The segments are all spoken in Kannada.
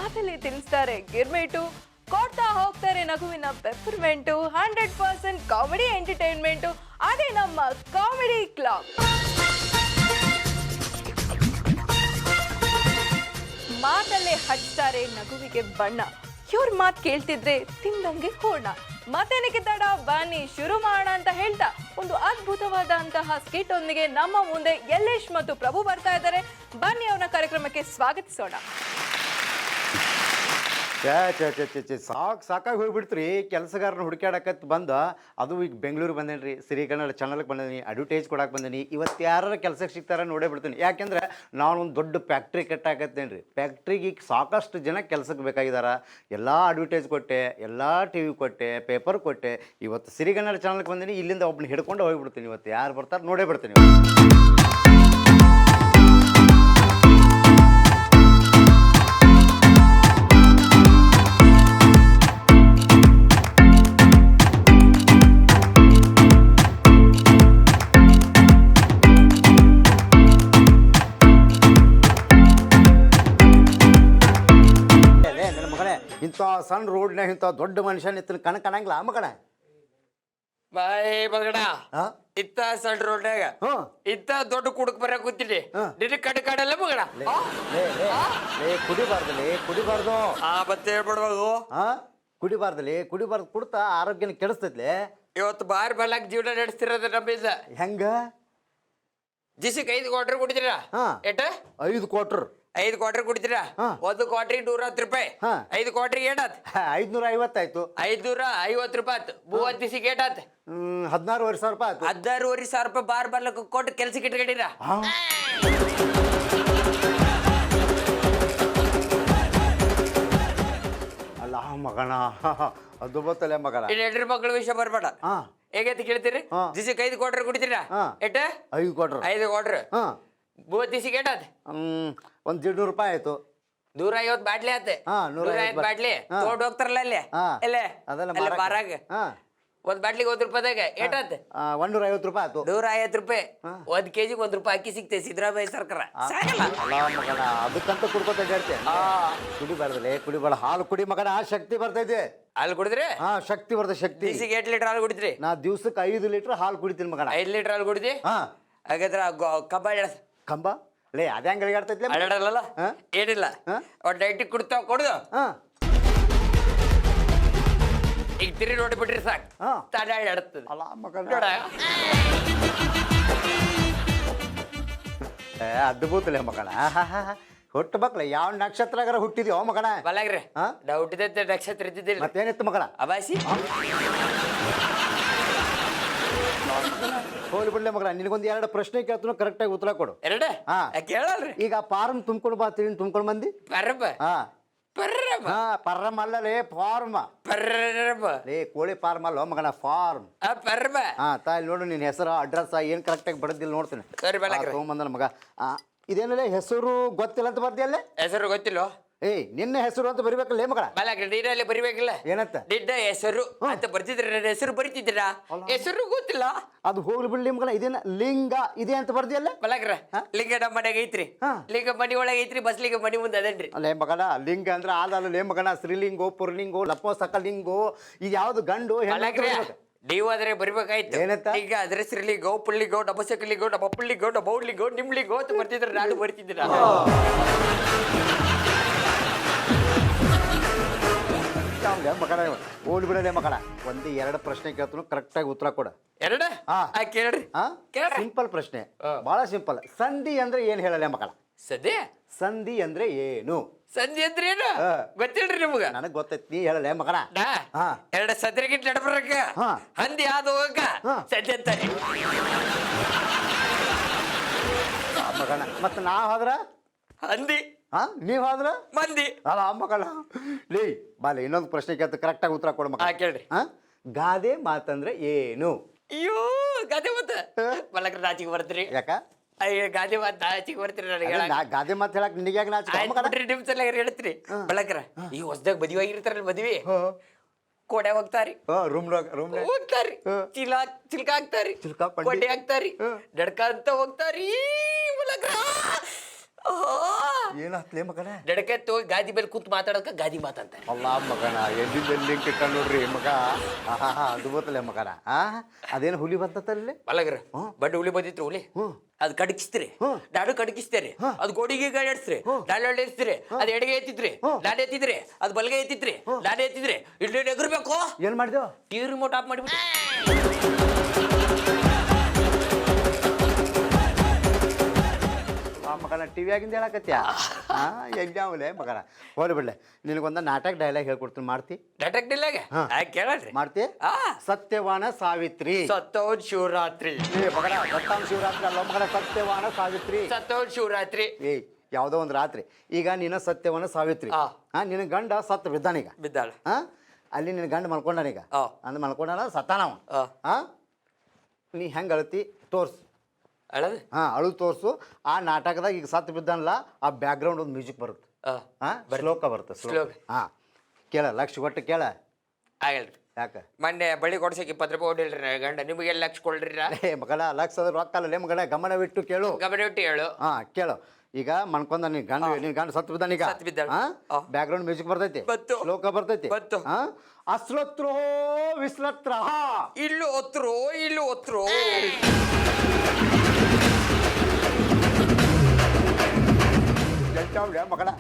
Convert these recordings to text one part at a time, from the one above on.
ಮಾತಲ್ಲಿ ತಿನ್ನಿಸ್ತಾರೆ ಗಿರ್ಮಿಟು, ಕೊಡ್ತಾ ಹೋಗ್ತಾರೆ ನಗುವಿನ ಪೆಪ್ಪರ್ಮೆಂಟು, 100% ಕಾಮಿಡಿ ಎಂಟರ್ಟೈನ್ಮೆಂಟು, ಅದೇ ನಮ್ಮ ಕಾಮಿಡಿ ಕ್ಲಬ್. ಮಾತಲ್ಲೇ ಹಚ್ತಾರೆ ನಗುವಿಗೆ ಬಣ್ಣ. ಇವ್ರ ಮಾತು ಕೇಳ್ತಿದ್ರೆ ತಿಂದಂಗೆ ಹೂರ್ಣ. ಮತ್ತೇನಕ್ಕೆ ತಡ, ಬನ್ನಿ ಶುರು ಮಾಡೋಣ ಅಂತ ಹೇಳ್ತಾ ಒಂದು ಅದ್ಭುತವಾದಂತಹ ಸ್ಕಿಟ್ ಒಂದಿಗೆ ನಮ್ಮ ಮುಂದೆ ಯಲ್ಲೇಶ್ ಮತ್ತು ಪ್ರಭು ಬರ್ತಾ ಇದ್ದಾರೆ. ಬನ್ನಿ ಅವ್ರನ್ನ ಕಾರ್ಯಕ್ರಮಕ್ಕೆ ಸ್ವಾಗತಿಸೋಣ. ಸಾಕಾಗಿ ಹೋಗ್ಬಿಡ್ತ್ರಿ. ಕೆಲಸಗಾರನ ಹುಡುಕಾಡಕತ್ ಬಂದ, ಅದು ಈಗ ಬೆಂಗಳೂರು ಬಂದೇನಿ, ಸಿರಿಗನ್ನಡ ಚಾನಲ್ಗೆ ಬಂದೀನಿ, ಅಡ್ವರ್ಟೈಸ್ ಕೊಡಕ್ಕೆ ಬಂದೀನಿ. ಇವತ್ತು ಯಾರು ಕೆಲಸಕ್ಕೆ ಸಿಗ್ತಾರ ನೋಡೇ ಬಿಡ್ತೀನಿ. ಯಾಕೆಂದ್ರೆ ನಾನು ಒಂದು ದೊಡ್ಡ ಫ್ಯಾಕ್ಟ್ರಿ ಕಟ್ಟಾಕತ್ತೇನೆ ರೀ. ಫ್ಯಾಕ್ಟ್ರಿಗೆ ಈಗ ಸಾಕಷ್ಟು ಜನ ಕೆಲಸಕ್ಕೆ ಬೇಕಾಗಿದ್ದಾರೆ. ಎಲ್ಲ ಅಡ್ವರ್ಟೈಸ್ ಕೊಟ್ಟೆ, ಎಲ್ಲ ಟಿ ವಿ ಕೊಟ್ಟೆ, ಪೇಪರ್ ಕೊಟ್ಟೆ. ಇವತ್ತು ಸಿರಿಗನ್ನಡ ಚಾನಲ್ಗೆ ಬಂದೀನಿ, ಇಲ್ಲಿಂದ ಒಬ್ಬನ ಹಿಡ್ಕೊಂಡು ಹೋಗ್ಬಿಡ್ತೀನಿ. ಇವತ್ತು ಯಾರು ಬರ್ತಾರೆ ನೋಡೇ ಬಿಡ್ತೀನಿ. ಇಂಥ ಸಣ್ಣ ರೋಡ್ನಾಗ ಇಂಥ ದೊಡ್ಡ ಮನುಷ್ಯನ ಇತ್ತ ಕಣಂಗಿಲ್ಲ ಮಗಣ. ಬಾಯ್ ಮಗಣ, ಇತ್ತ ಸಣ್ಣ ರೋಡ್ನಾಗ ಇತ್ತ ದೊಡ್ಡ ಕುಡಕ್ ಬರ ಕೂತಿನಿ, ನಿನ್ನ ಕಡೆ ಕಾಡಲ್ಲ ಮಗಣ. ಕುಡಿಬಾರ್ದು ಮತ್ತೆ ಹೇಳ್ಬಿಡ್ಬೋದು. ಕುಡಿಬಾರ್ದು ಕುಡ್ತಾ ಆರೋಗ್ಯನ ಕೆಡಿಸ್ತೈತ್ಲೆ. ಇವತ್ತು ಬಾರ್ ಬಲ್ಲಾಕ್ ಜೀವನ ನಡೆಸ್ತಿರೋದು ನಮ್ಮಿಂದ. ಹೆಂಗ ದಿಸಕ್ಕೆ 5 ಕ್ವಾರ್ಟರ್ ಕುಡಿತೀರಾ? ಎಟ 5 ಕ್ವಾರ್ಟರ್ 5 ಕ್ವಾರ್ಟರ್ ಕುಡಿತೀರಾ? 1 ಕ್ವಾರ್ಟ್ರಿಗೆ 110 ರೂಪಾಯಿ. 5 ಕ್ವಾರ್ಟ್ರಿಗೆ ಏಟಾತ್? 550 ಆಯ್ತು. 550 ರೂಪಾಯಿ ಆಯ್ತು. 30 ದಿವಸಕ್ಕೆ ಏಟಾತ್? 16,500 ರೂಪಾಯಿ ಆಯ್ತು. 16,500 ರೂಪಾಯಿ ಬಾರ್ ಬರ್ಲಕ್ಕೆ ಕೊಟ್ಟು ಕೆಲ್ಸಕ್ಕೆ ಇಟ್ಕೊಂಡಿರ. ಅಲ್ಲ ಮಗಣ, ಅದು ಗೊತ್ತಲ್ಲ ಮಗಣ. ಹೆಣ್ರ ಮಕ್ಕಳ ವಿಷಯ ಬರ್ಬೇಡ. ಹೇಗೈತಿ ಕೇಳ್ತೀರಿ? ದಿಸಕ್ಕೆ 5 ಕ್ವಾರ್ಟರ್ ಕುಡಿತೀರಾ? ಎಟ 5 ಕ್ವಾರ್ಟರ್ 5 ಕ್ವಾರ್ಟರ್ 30 ದಿವಸಕ್ಕೆ ಏಟಾತ್? 150 ರೂಪಾಯಿ ಆಯ್ತು. 150 ಬಾಟ್ಲಿ ಆತ. 150 ಬಾಟ್ಲಿ ತಗೊಂಡ್ ಹೋಗ್ತಾರಲ್ಲ ಅಲ್ಲಿ ಅಲ್ಲೇ ಬಾರಾಗ ಒಂದ್ ಬಾಟ್ಲಿಗೆ 1 ರೂಪಾಯಿದಾಗ ಏಟಾತ್? 150 ರೂಪಾಯಿ ಆಯ್ತು. 150 ರೂಪಾಯಿ. 1 ಕೆಜಿಗೆ 1 ರೂಪಾಯಿ ಅಕ್ಕಿ ಸಿಗ್ತೇವೆ ಸಿದ್ದರಾಮಯ್ಯ ಸರ್ಕಾರ. ಮಗನ ಅದಕ್ಕಂತ ಕುಡ್ಕೊತ ಹೇಳ್ತೇನೆ. ಕುಡಿಬಾರ್ದು. ಹಾಲು ಕುಡಿ ಮಗನ, ಶಕ್ತಿ ಬರ್ತೈತಿ. ಹಾಲು ಕುಡಿದ್ರಿ? ಶಕ್ತಿ ಬರ್ತದೆ. ಶಕ್ತಿ. ದಿವಸಕ್ಕೆ 8 ಲೀಟರ್ ಹಾಲು ಕುಡಿದ್ರಿ? ನಾ ದಿವ್ಸಕ್ಕೆ 5 ಲೀಟರ್ ಹಾಲು ಕುಡಿತೀನಿ ಮಗನ. 5 ಲೀಟರ್ ಹಾಲು ಕುಡಿದಿ? ಹಾಗಾದ್ರೆ ಕಬ್ಬ ಕಂಬ ಲೇ ಅದೇ ಹಂಗ ಅಡಿಗಾಡ್ತೈತಿ. ಅಡ್ಯಾಡಲ್ಲ ಏನಿಲ್ಲ, ಒಟ್ಟು ಡೈಟಿಗೆ ಕುಡ್ತಾವ ಕೊಡುದು. ಈಗ ತಿರಿ ನೋಡಿ ಬಿಟ್ರಿ ಸಾಕು, ತಡ ಆಡ್ತದೆ. ಅಲ್ಲ ಮಗನ ಅದ್ಭುತಲೇ ಮಗನ. ಹುಟ್ಟು ಮಕ್ಳ ಯಾವ ನಕ್ಷತ್ರಗಾರ ಹುಟ್ಟಿದ್ಯೋ ಮಗನ? ಬಲಾಗ್ರಿ ನಾ ಹುಟ್ಟಿದೈತೆ ನಕ್ಷತ್ರ ಇದ್ದಿದ್ದಿಲ್ಲ. ಮತ್ತೇನಿತ್ತು ಮಗನ? ಅಬಾಸಿ ಹೋಗ್ಲಿ ಬಿಡ್ಲೆ ಮಗನ, ನಿನಗೊಂದು 2 ಪ್ರಶ್ನೆ ಕೇಳ್ತು, ಕರೆಕ್ಟಾಗಿ ಉತ್ತರ ಕೊಡು. 2 ಕೇಳಲ್ರಿ. ಈಗ ಫಾರ್ಮ್ ತುಂಬ್ಕೊಂಡು ಬಾತೀನಿ, ತುಂಬ್ಕೊಂಡು ಬಂದಿ. ಪರ್ರಮ್ ಅಲ್ಲಲೇ ಫಾರ್ಮ್. ಲೇ ಕೋಳಿ ಫಾರ್ಮ್ ಅಲ್ಲ ಮಗನ, ಫಾರ್ಮ್. ತಾಯಿ ನೋಡು, ನಿನ್ನ ಹೆಸರು ಅಡ್ರೆಸ್ ಏನ್ ಕರೆಕ್ಟಾಗಿ ಬಡದಿಲ್ಲ ನೋಡ್ತೀನಿ. ತಗೊಂಬಂದನ ಮಗ. ಇದೇನಲ್ಲೇ ಹೆಸರು ಗೊತ್ತಿಲ್ಲ ಅಂತ ಬರ್ದಿಯಲ್ಲೇ? ಹೆಸರು ಗೊತ್ತಿಲ್ಲ. ನಿನ್ನ ಹೆಸರು ಅಂತ ಬರಿಬೇಕಲ್ಲ ಮಗಳ. ನೀರಲ್ಲಿ ಬರಿಬೇಕಿಲ್ಲ. ಏನಂತ? ದಿಡ್ಡ ಹೆಸರು ಅಂತ ಬರ್ತಿದ್ರ, ಹೆಸರು ಬರಿತಿದ್ರ, ಹೆಸರು ಗೊತ್ತಿಲ್ಲ. ಅದು ಹೋಗ್ಲಿ ಬಿಡ್ಲಿ ಮಗಳ. ಇದೇನ ಲಿಂಗ ಇದೆ ಅಂತ ಬರ್ದಿಯಲ್ಲ? ಬಲಾಗ್ರ ಲಿಂಗ ನಮ್ಮ ಮನೆಗೆ ಐತ್ರಿ. ಲಿಂಗ ಮನಿ ಒಳಗೆ ಐತ್ರಿ, ಬಸ್ಲಿಂಗ ಮನಿ ಮುಂದೆ ಅದೇನ್ರಿ. ಅಲ್ಲೇ ಮಗನ, ಲಿಂಗ ಅಂದ್ರೆ ಆದಲ್ಲೇ ಮಗನ. ಸ್ತ್ರೀಲಿಂಗೋ, ಪುರ್ಲಿಂಗೋ, ಲಪೋಸಕಲಿಂಗೋ, ಇದು ಯಾವ್ದು ಗಂಡು ಹೆಣ್ಣು? ನೀವು ಆದ್ರೆ ಬರ್ಬೇಕಾಯ್ತು. ಈಗ ಅದ್ರ ಸ್ತ್ರೀಲಿಂಗೋ, ಪುಳ್ಳಿಗೋ, ಡಬಸಕಲಿಗೋ, ಡಬಪುಳ್ಳಿಗೋ, ಡಬೌಡ್ಲಿಗೋ, ನಿಮ್ಲಿಗೋ ಅಂತ ಬರ್ತಿದ್ರ. ನಾನು ಬರ್ತಿದ್ದೀರ. ಮಗನ ಓಡಿ ಬಿಡಲೇ ಮಗನ. 1-2 ಪ್ರಶ್ನೆ ಕೇಳ್ತು, ಕರೆಕ್ಟಾಗಿ ಉತ್ತರ ಕೊಡ. 2 ಕೇಳ್ರಿ. ಸಿಂಪಲ್ ಪ್ರಶ್ನೆ, ಬಹಳ ಸಿಂಪಲ್. ಸಂಧಿ ಅಂದ್ರೆ ಏನ್ ಹೇಳಲೇ ಮಗಳ? ಸಂಧಿ ಅಂದ್ರೆ ಏನು? ಸಂಧಿ ಅಂದ್ರೆ ಏನು ಗೊತ್ತಿಲ್ರಿ ನಿಮ್ಗ? ನನಗ್ ಗೊತ್ತೈತಿ, ನೀ ಹೇಳಲೇ ಮಗನ. 2 ಸದ್ರಿಗಿಟ್ ನಡ್ಬರಕ ಹಂದಿ ಆದ ಹೋಗಕ ಸಂಧಿ ಅಂತಾನೆ ಮಗನ. ಮತ್ತ ನಾವ್ ಹೋದ್ರ ಹಂದಿ, ನೀವ್ ಹೋದ್ರ ಮಂದಿ. ಅಲ್ಲ ಮಗಳ. ಲೇ ಬಾಲೆ, ಇನ್ನೊಂದು ಪ್ರಶ್ನೆ ಕೇಳ್ತು, ಕರೆಕ್ಟಾಗಿ ಉತ್ತರ ಕೊಡ ಮಗ. ಕೇಳ್ರಿ. ಗಾದೆ ಮಾತಂದ್ರೆ ಏನು? ಅಯ್ಯೋ ಗಾದೆ ಮಾತ ಬಲಕ್ರ ನಾಚಿಗೆ ಬರ್ತೀರಿ. ಯಾಕ? ಅಯ್ಯೋ ಗಾದೆ ಮಾತ ನಾಚಿಗೆ ಬರ್ತೀರಿ. ನನಗೆ ಗಾದೆ ಮಾತು ಹೇಳಕ್ ನಿನಗೆ ನಾಚಿಕೆ ನಿಮ್ಸಲ್ಲ ಹೇಳ್ತೀರಿ ಬಲಕ್ರ. ಈ ಹೊಸದಾಗ ಮದುವೆ ಆಗಿರ್ತಾರಲ್ಲ, ಮದುವೆ ಕೋಡೆ ಹೋಗ್ತಾರಿ, ರೂಮ್ ಹೋಗ್ತಾರಿ, ಚಿಲ್ಕ ಹಾಕ್ತಾರಿ, ಕೋಟೆ ಹಾಕ್ತಾರಿ, ನಡ್ಕಂತ ಹೋಗ್ತಾರಿ. ಏನಾತ್ಲೇ ಮಗನ ನಡಕತ್ತು ಹೋಗಿ ಗಾದಿ ಮೇಲೆ ಕೂತ್ ಮಾತಾಡಕ ಗಾದಿ ಮಾತಂತಾರೆ. ಅಲ್ಲ ಮಗನ ಎಲ್ಲಿ ಕಿಟ್ಟ ನೋಡ್ರಿ ಮಗ ಅದು ಗೊತ್ತಲ್ಲ ಮಗನ ಅದೇನು ಹುಲಿ ಬಂತಲ್ಲಿ ಮಲಗ್ರ ಬಡ್ಡಿ ಹುಲಿ ಬಂದಿತ್ರಿ ಹುಲಿ ಅದ್ ಕಡಕಿಸ್ತೀರಿ ನಾನು ಕಡಕಿಸ್ತೇರಿ ಅದ್ ಗೋಡಿಗೆ ಗಾಡಿಸ್ರಿ ನಾನು ಎಳಿಸ್ತೀರಿ ಅದ್ ಎಡಗೆ ಎತ್ತಿದ್ರಿ ನಾನು ಎತ್ತಿದ್ರಿ ಅದ್ ಬಲ್ಗೆ ಎತ್ತಿದ್ರಿ ನಾನು ಎತ್ತಿದ್ರಿ ಇಲ್ಲಿ ಎಗರ್ಬೇಕು ಏನ್ ಮಾಡಿದ್ಯೋ ಟಿವಿ ರಿಮೋಟ್ ಆಫ್ ಮಾಡಿಬಿಟ್ಟು ಮಗನ ಟಿವಿ ಆಗಿಂದ ಹೇಳಕತ್ಯಾ ಎಕ್ಸಾಮಲೆ ಮಗನ ಹೋಲಿ ಬಿಡ್ಲೆ ನಿನಗೊಂದ ನಾಟಕ ಡೈಲಾಗ್ ಹೇಳ್ಕೊಡ್ತೀನಿ ಮಾಡ್ತಿ ಡೈರೆಕ್ಟ್ ಇಲ್ಲಾಗ ಕೇಳ್ರಿ ಮಾಡ್ತಿ ಸತ್ಯವಾನ ಸಾವಿತ್ರಿ ಸತ್ತೋದ್ ಶಿವರಾತ್ರಿ ಮಗನ ಸತ್ತಾನ ಶಿವರಾತ್ರಿ ಅಲ್ಲ ಮಗನ ಸತ್ಯವಾನ ಸಾವಿತ್ರಿ ಸತ್ತೋದ್ ಶಿವರಾತ್ರಿ ಏಯ್ ಯಾವುದೋ ಒಂದು ರಾತ್ರಿ ಈಗ ನೀನು ಸತ್ಯವನ ಸಾವಿತ್ರಿ ನಿನ್ನ ಗಂಡ ಸತ್ತು ಬಿದ್ದಾನೀಗ ಬಿದ್ದಾಳ ಅಲ್ಲಿ ನಿನ್ನ ಗಂಡ ಮಲ್ಕೊಂಡಾನೀಗ ಅಂದ್ ಮಲ್ಕೊಂಡಾನ ಸತ್ತಾನವ ನೀ ಹೆಂಗೆ ಅಳತಿ ತೋರ್ಸು ಅಳದು ಅಳು ತೋರ್ಸು ಆ ನಾಟಕದಾಗ ಈಗ ಸತ್ತು ಬಿದ್ದಾನಲ್ಲ ಆ ಬ್ಯಾಕ್ಗ್ರೌಂಡ್ ಒಂದು ಮ್ಯೂಸಿಕ್ ಬರುತ್ತೆ ಶ್ಲೋಕ ಬರುತ್ತೆ ಶ್ಲೋಕ ಕೇಳ ಲಕ್ಷ ಕೊಟ್ಟು ಕೇಳ ಆಗಲ್ರಿ ಯಾಕೆ ಮೊನ್ನೆ ಬಳಿ ಕೊಡ್ಸಕ್ಕೆ 20 ರೂಪಾಯಿ ಹೊಡಿಲ್ರಿ ಗಂಡ ನಿಮಗೆ ಲಕ್ಷ ಕೊಡ್ರಿರ ಮಗನ ಲಕ್ಷ ಅದ್ರ ರೊಕ್ಕ ಅಲ್ಲೇ ಮಗನ ಗಮನವಿಟ್ಟು ಕೇಳು ಗಮನವಿಟ್ಟು ಹೇಳು ಕೇಳು ಈಗ ಮನ್ಕೊಂಡ ನಿನ್ ಗಂಡ ಸತ್ತು ಬಿದ್ದಾನೀಗ ಬ್ಯಾಕ್ಗ್ರೌಂಡ್ ಮ್ಯೂಸಿಕ್ ಬರ್ತೈತಿ ಶ್ಲೋಕ ಬರ್ತೈತಿ ಅಶ್ಲತ್ರೋ ವಿಶ್ಲತ್ರ ಇಲ್ಲು ಒತ್ರು ಮಗನ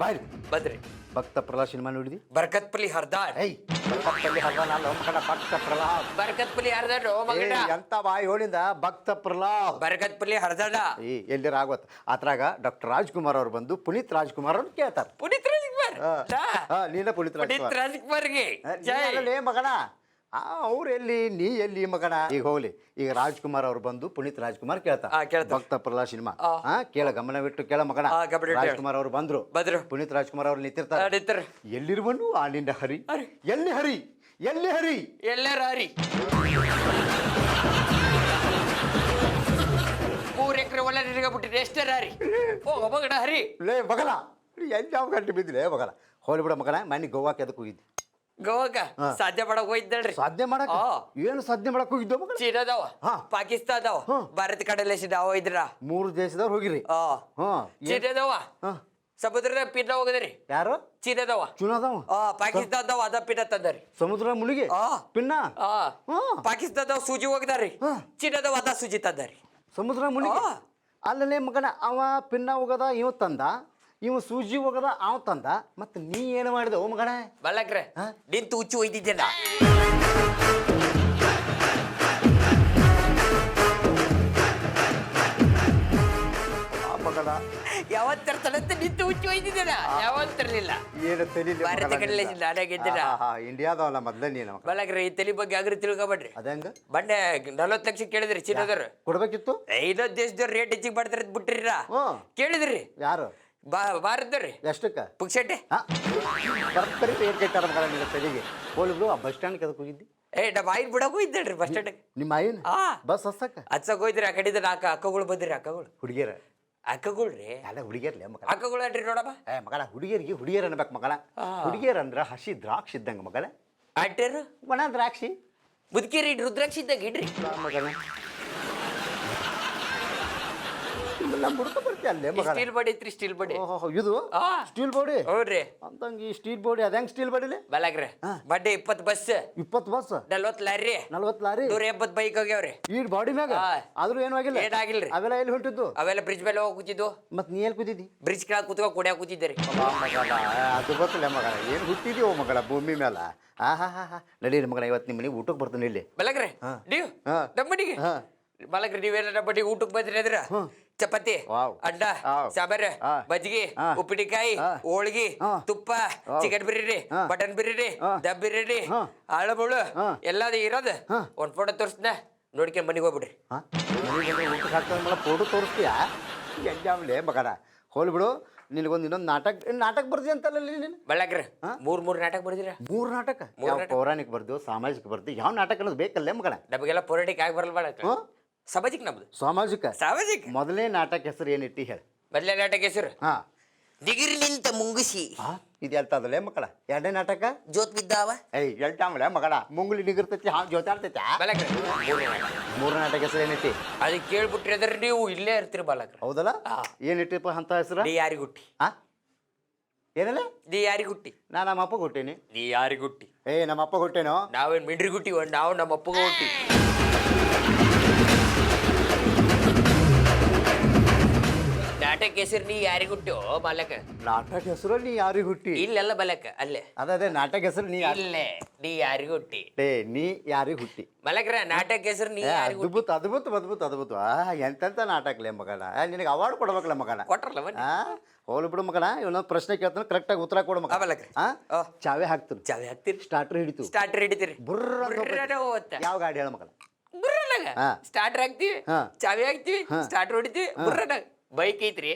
ಬಾಯ್ ಬದ್ರಿ ಭಕ್ತ ಪ್ರಹ್ಲಾದ್ ಸಿನಿಮಾ ನೋಡಿದಿ ಬರ್ಕತ್ಪಲ್ಲಿ ಹರ್ದಾರ್ ಭಕ್ತ ಪ್ರಹ್ಲಾದ್ ಬರ್ಕತ್ಪಲ್ಲಿ ಹರ್ದಾರು ಎಂತ ಬಾಯಿ ಹೋಳಿಂದ ಭಕ್ತ ಪ್ರಹ್ಲಾದ್ ಬರ್ಕತ್ಪಲ್ಲಿ ಹರ್ದಾಡ ಎಲ್ಲಿರ ಆಗೋತ್ ಅದ್ರಾಗ ಡಾಕ್ಟರ್ ರಾಜ್ಕುಮಾರ್ ಅವ್ರು ಬಂದು ಪುನೀತ್ ರಾಜ್ಕುಮಾರ್ ಅವ್ರು ಕೇಳ್ತಾರ ಪುನೀತ್ ರಾಜ್ಕುಮಾರ್ ನೀನ ಪುನೀತ್ ರಾಜ್ಕುಮಾರ್ಗೆ ಮಗನ ಅವ್ರು ಎಲ್ಲಿ ನೀ ಎಲ್ಲಿ ಮಗನ ಈಗ ಹೋಗ್ಲಿ ಈಗ ರಾಜ್ಕುಮಾರ್ ಅವ್ರು ಬಂದು ಪುನೀತ್ ರಾಜ್ಕುಮಾರ್ ಕೇಳ್ತಾರ ಭಕ್ತ ಪ್ರಹ್ಲಾದ್ ಸಿನಿಮಾ ಕೇಳ ಗಮನವಿಟ್ಟು ಕೇಳ ಮಗನ ರಾಜ್ಕುಮಾರ್ ಅವ್ರು ಬಂದ್ರು ಪುನೀತ್ ರಾಜ್ಕುಮಾರ್ ಅವ್ರು ನಿಂತಿರ್ತಾರ ಎಲ್ಲಿರುವನು ಆ ನಿಂದ ಹರಿ ಎಲ್ಲಿ ಹರಿ ಎಲ್ಲಿ ಹರಿ ಎಲ್ಲರ ಹರಿ 3 ಎಕರೆ ಹೊಲ ನಿನಗಬಿಟ್ಟಿದೆ ಎಷ್ಟರ ಹರಿ ಹೋಗ ಮಗನ ಹರಿ ಲೇ ಮಗನ ಎಲ್ಲಿ ಯಾವ ಗಂಟೆ ಬಿದ್ದಿಲ್ಲ ಮಗನ ಹೋಲಿ ಬಿಡ ಮಗನ ಮನೆ ಗೋವಾಕ್ಕೆ ಅದಕ್ಕೆ ಹೋಗಿದ್ದೆ ಗೋವಾಕ ಸಾಧ್ಯ ಮಾಡಕ್ ಹೋಗಿದ್ದಲ್ರಿ ಸಾಧ್ಯ ಮಾಡಕ್ ಏನು ಸಾಧ್ಯ ಮಾಡಕ್ ಹೋಗಿದ್ದೋ ಮಗ ಚೀನಾದವ ಪಾಕಿಸ್ತಾನ ಅದಾವ ಭಾರತ ಕಡಲೆ ಅವ ಇದ್ರ 3 ದೇಶದವ್ರು ಹೋಗಿರಿ ಚೀನಾದವ ಸಮುದ್ರದ ಪಿನ್ನ ಹೋಗದ್ರಿ ಯಾರು ಚೀನಾದವ ಪಾಕಿಸ್ತಾನದವ ಅದ ಪಿನ್ನ ತಂದರಿ ಸಮುದ್ರ ಮುಳುಗಿ ಪಿನ್ನ ಪಾಕಿಸ್ತಾನದವ ಸೂಜಿ ಹೋಗದಾರಿ ಚೀನಾದವ ಅದ ಸೂಜಿ ತಂದರಿ ಸಮುದ್ರ ಮುಳುಗಿ ಅಲ್ಲೇ ಮಗನ ಅವ ಪಿನ್ನ ಹೋಗದ ಇವ ತಂದ ಇವ ಸೂಜಿ ಹೋಗದ ಅವ ತಂದ ಮತ್ತೆ ನೀ ಏನು ಮಾಡಿದೆ ಓ ಮಗನ ಬಲ್ಲಕ್ರೆ ನಿಂತು ಹುಚ್ಚು ಒಯ್ದಿದ್ದೆಲ್ಲ ಮಗನ ಯಾವತ್ತಿರ್ತಾನಂತ ನಿಂತು ಹುಚ್ಚು ಒಯ್ದಿದ್ದೇನ ಯಾವತ್ತಿರ್ಲಿಲ್ಲ ಏನು ತಲಿ ಭಾರತ ಕಡಲೆ ನಾನೇ ಗೆದ್ದಿನ ಇಂಡಿಯಾದವಲ್ಲ ಮೊದ್ಲ ನೀನು ಬಲ್ಲಕ್ರೆ ಈ ತಲೆ ಬಗ್ಗೆ ಆಗ್ರಿ ತಿಳ್ಕೊಬೇಡ್ರಿ ಅದಂಗ ಬಂಡೆ 40 ಲಕ್ಷ ಕೇಳಿದ್ರಿ ಚೀನಾದವ್ರು ಕೊಡ್ಬೇಕಿತ್ತು ಇನ್ನೊಂದ್ ದೇಶದವ್ರು ರೇಟ್ ಹೆಚ್ಚಿಗೆ ಮಾಡ್ತಾರ ಬಿಟ್ಟಿರ ಕೇಳಿದ್ರಿ ಯಾರು ಭಾರತದವ್ರಿ ಎಷ್ಟಕ್ಕ ಪುಕ್ಷಟ್ಟೆ ಬರ್ತಾರಿ ರೇಟ್ ಕಟ್ಟಾರ ಮಗ ನಿನ್ನ ತಲೆಗೆ ಹೋಲಿದ್ರು ಆ ಬಸ್ ಸ್ಟ್ಯಾಂಡ್ ಅದಕ್ಕೆ ಹೋಗಿದ್ದಿ ನಮ್ಮ ಆಯಿನ್ ಬಿಡಕ್ ಹೋಗಿದ್ದೇಳ್ರಿ ಬಸ್ ಸ್ಟ್ಯಾಂಡ್ ನಿಮ್ಮ ಆಯಿನ್ ಬಸ್ ಹಚ್ಚಕ್ಕ ಹಚ್ಚಕ್ ಹೋಯ್ದ್ರಿ ಆ ಕಡೆಯಿಂದ 4 ಅಕ್ಕಗಳು ಬಂದ್ರಿ ಅಕ್ಕಗಳು ಹುಡುಗಿಯರ ಅಕ್ಕಗಳ್ರಿ ಅಲ್ಲ ಹುಡುಗಿಯರ್ಲೆ ಮಗ ಅಕ್ಕಗಳು ಅನ್ರಿ ನೋಡಮ್ಮ ಮಗಳ ಹುಡುಗಿಯರಿಗೆ ಹುಡುಗಿಯರ್ ಅನ್ಬೇಕು ಮಗಳ ಹುಡುಗಿಯರ್ ಅಂದ್ರ ಹಸಿ ದ್ರಾಕ್ಷಿ ಇದ್ದಂಗ ಮಗಳ ಆಟೇರು ಒಣ ದ್ರಾಕ್ಷಿ ಮುದುಕಿರಿ ರುದ್ರಾಕ್ಷಿ ಇದ್ದಾಗ ಇಡ್ರಿ ಮಗನ ಮುಡ್ಕ ಬರ್ತೀಯ ಅಲ್ಲೇ ಮಗ ಸ್ಟೀಲ್ ಬಾಡಿ ಐತ್ರಿ ಸ್ಟೀಲ್ ಬಾಡಿ ಇದು ಸ್ಟೀಲ್ ಬಾಡಿ ಹೌದ್ರಿ ಅಂತಂಗಿ ಸ್ಟೀಲ್ ಬಾಡಿ ಅದಂಗ ಸ್ಟೀಲ್ ಬಾಡಿಲಿ ಬಲಾಗ್ರೆ ಬಡ್ಡಿ 20 bus 20 bus 40 lorry 40 lorry 170 bike ಹೋಗ್ಯಾವ್ರಿ ಈ ಬಾಡಿ ಮ್ಯಾಗ ಆದ್ರೂ ಏನು ಆಗಿಲ್ಲ ಏನಾಗಿಲ್ರಿ ಅವೆಲ್ಲ ಎಲ್ಲಿ ಹೊಂಟಿದ್ದು ಅವೆಲ್ಲ ಬ್ರಿಡ್ಜ್ ಮೇಲೆ ಹೋಗಿ ಕೂತಿದ್ದು ಮತ್ ನೀ ಎಲ್ಲಿ ಕೂತಿದ್ದಿ ಬ್ರಿಡ್ಜ್ ಕೆಳಗೆ ಕೂತ್ಕೊ ಕುಡಿಯಾಕ ಕೂತಿದ್ದೀರಿ ಅದು ಗೊತ್ತಿಲ್ಲ ಮಗಳ ಏನು ಹುಟ್ಟಿದ್ಯೋ ಮಗಳ ಭೂಮಿ ಮೇಲೆ ನಡೀರಿ ಮಗಳ ಇವತ್ತು ನಿಮ್ಮ ಮನೆಗೆ ಊಟಕ್ಕೆ ಬರ್ತೀನಿ ಇಲ್ಲಿ ಬಲಗ್ರೆ ನೀವು ನಮ್ಮ ಮನೆಗೆ ಬಲಗ್ರಿ ನೀವೇನ ನಮ್ಮ ಮನೆಗೆ ಊಟಕ್ಕೆ ಬಂದ್ರಿ ಅದ್ರ ಚಪಾತಿ ಅಡ್ಡ ಸಾಂಬಾರ ಮಜ್ಜಿಗೆ ಉಪ್ಪಿನಕಾಯಿ ಹೋಳ್ಗಿ ತುಪ್ಪ ಚಿಕನ್ ಬಿರಿಯಾನಿ ಮಟನ್ ಬಿರಿಯಾನಿ ದಮ್ ಬಿರಿಯಾನಿ ಆಳಬುಳು ಎಲ್ಲದ ಇರೋದು ಒಂದ್ ಫೋಟೋ ತೋರಿಸ್ನ ನೋಡ್ಕೊಂಡ್ ಮನೆಗೆ ಹೋಗ್ಬಿಡ್ರಿ ಊಟಕ್ಕೆ ಹಾಕ್ತಾರ ಫೋಟೋ ತೋರಿಸ್ತೀಯಾ ಎಂಜಾಮ್ಲೆ ಮಗನ ಹೋಲ್ ಬಿಡು ನಿನಗೊಂದು ಇನ್ನೊಂದು ನಾಟಕ ಬರ್ದಿ ಅಂತಲ್ಲ ನೀನು ಬಳ್ಳಾಗ್ರಿ ಮೂರ್ ನಾಟಕ ಬರ್ದಿರ 3 ನಾಟಕ ಪೌರಾಣಿಕ ಬರ್ದು ಸಾಮಾಜಿಕ ಬರ್ದು ಯಾವ ನಾಟಕ ಅನ್ನೋದು ಬೇಕಲ್ಲೇ ಮಗನ ನಮಗೆಲ್ಲ ಪೌರಾಣಿಕ ಆಗಿ ಬರಲ್ಲ ಬೇಡ ಸಾಮಾಜಿಕ ನಮ್ದು ಸಾಮಾಜಿಕ ಸಾಮಾಜಿಕ ಮೊದಲನೇ ನಾಟಕ ಹೆಸರು ಏನಿಟ್ಟಿ ಹೇಳಿ ಮೊದಲನೇ ನಾಟಕ ಹೆಸರು ದಿಗಿರ್ಲಿಂತ ಮುಂಗುಸಿ ಇದು ಎಲ್ತದಲ್ಲೇ ಮಕ್ಕಳ ಎರಡನೇ ನಾಟಕ ಜೋತ್ ಬಿದ್ದಾವ ಏಯ್ ಎಲ್ಟಾಮಲೆ ಮಗಳ ಮುಂಗುಲಿ ನಿಗಿರ್ತೈತಿ ಹಾಂ ಜೋತಾಡ್ತೈತಿ ಬಾಲಕ್ರ ಮೂರನೇ ನಾಟಕ ಹೆಸರು ಏನೈತಿ ಅದಕ್ಕೆ ಕೇಳ್ಬಿಟ್ರಿ ಅದ್ರ ನೀವು ಇಲ್ಲೇ ಇರ್ತೀರಿ ಬಾಲಕ್ರ ಹೌದಲ್ಲ ಏನಿಟ್ಟಿಪ್ಪ ಅಂತ ಹೆಸರು ಡಿ ಯಾರಿಗುಟ್ಟಿ ಹಾ ಏನಲ್ಲ ದಿ ಯಾರಿಗುಟ್ಟಿ ನಾ ನಮ್ಮ ಅಪ್ಪ ಕೊಟ್ಟೇನಿ ದಿ ಯಾರಿಗುಟ್ಟಿ ನಮ್ಮ ಅಪ್ಪ ಕೊಟ್ಟೇನೋ ನಾವೇನ್ ಮಿಂಡ್ರಿ ಗುಟ್ಟಿ ನಾವು ನಮ್ಮ ಅಪ್ಪಗ ಹುಟ್ಟಿ ನಾಟಕ ಹೆಸರು ನೀ ಯಾರಿಗುಟ್ಟಿ ಬಾಲಕ ನಾಟಕ ಹೆಸರು ನೀ ಯಾರಿಗೆ ಹುಟ್ಟಿ ಇಲ್ಲೆಲ್ಲ ಬಾಲಕ ಅಲ್ಲೇ ಅದೇ ನಾಟಕ ಹೆಸರು ನೀ ಇಲ್ಲೇ ನೀ ಯಾರಿಗುಟ್ಟಿ ನೀ ಯಾರಿಗೆ ಹುಟ್ಟಿ ಮಲಕ್ರ ನಾಟಕ ಹೆಸರು ನೀ ಯಾರಿಗುಟ್ಟಿ ಅದ್ಭುತ ಎಂತೆಂತ ನಾಟಕಲೇ ಮಗನ ನಿನಗೆ ಅವಾರ್ಡ್ ಕೊಡ್ಬೇಕಲ್ಲ ಮಗನ ಕೊಟ್ರಲ್ಲ ಬನ್ನಿ ಹೋಗ್ಲಿ ಬಿಡು ಮಗನ ಇವನೊಂದು ಪ್ರಶ್ನೆ ಕೇಳ್ತಾನೆ ಕರೆಕ್ಟಾಗಿ ಉತ್ತರ ಕೊಡು ಮಗ ಬಾಲಕ್ರ ಚಾವೆ ಹಾಕ್ತೀನಿ ಚಾವಿ ಹಾಕ್ತೀರಿ ಸ್ಟಾರ್ಟರ್ ಹಿಡಿತು ಸ್ಟಾರ್ಟರ್ ಹಿಡಿತೀರಿ ಬುರ್ರ ಅಂತ ಹೋಗ್ತೈತಿ. ಬುರ್ರನ ಹೋಗ್ತ. ಯಾವ ಗಾಡಿ ಹೇಳ ಮಗನ ಬುರ್ರನಾಗ ಹಾ. ಸ್ಟಾರ್ಟರ್ ಹಾಕ್ತಿವಿ ಹಾ. ಚಾವಿ ಹಾಕ್ತಿವಿ ಸ್ಟಾರ್ಟರ್ ಹೊಡಿತೀವಿ ಬುರ್ರನಾಗ ಬೈಕ್ ಐತ್ರಿ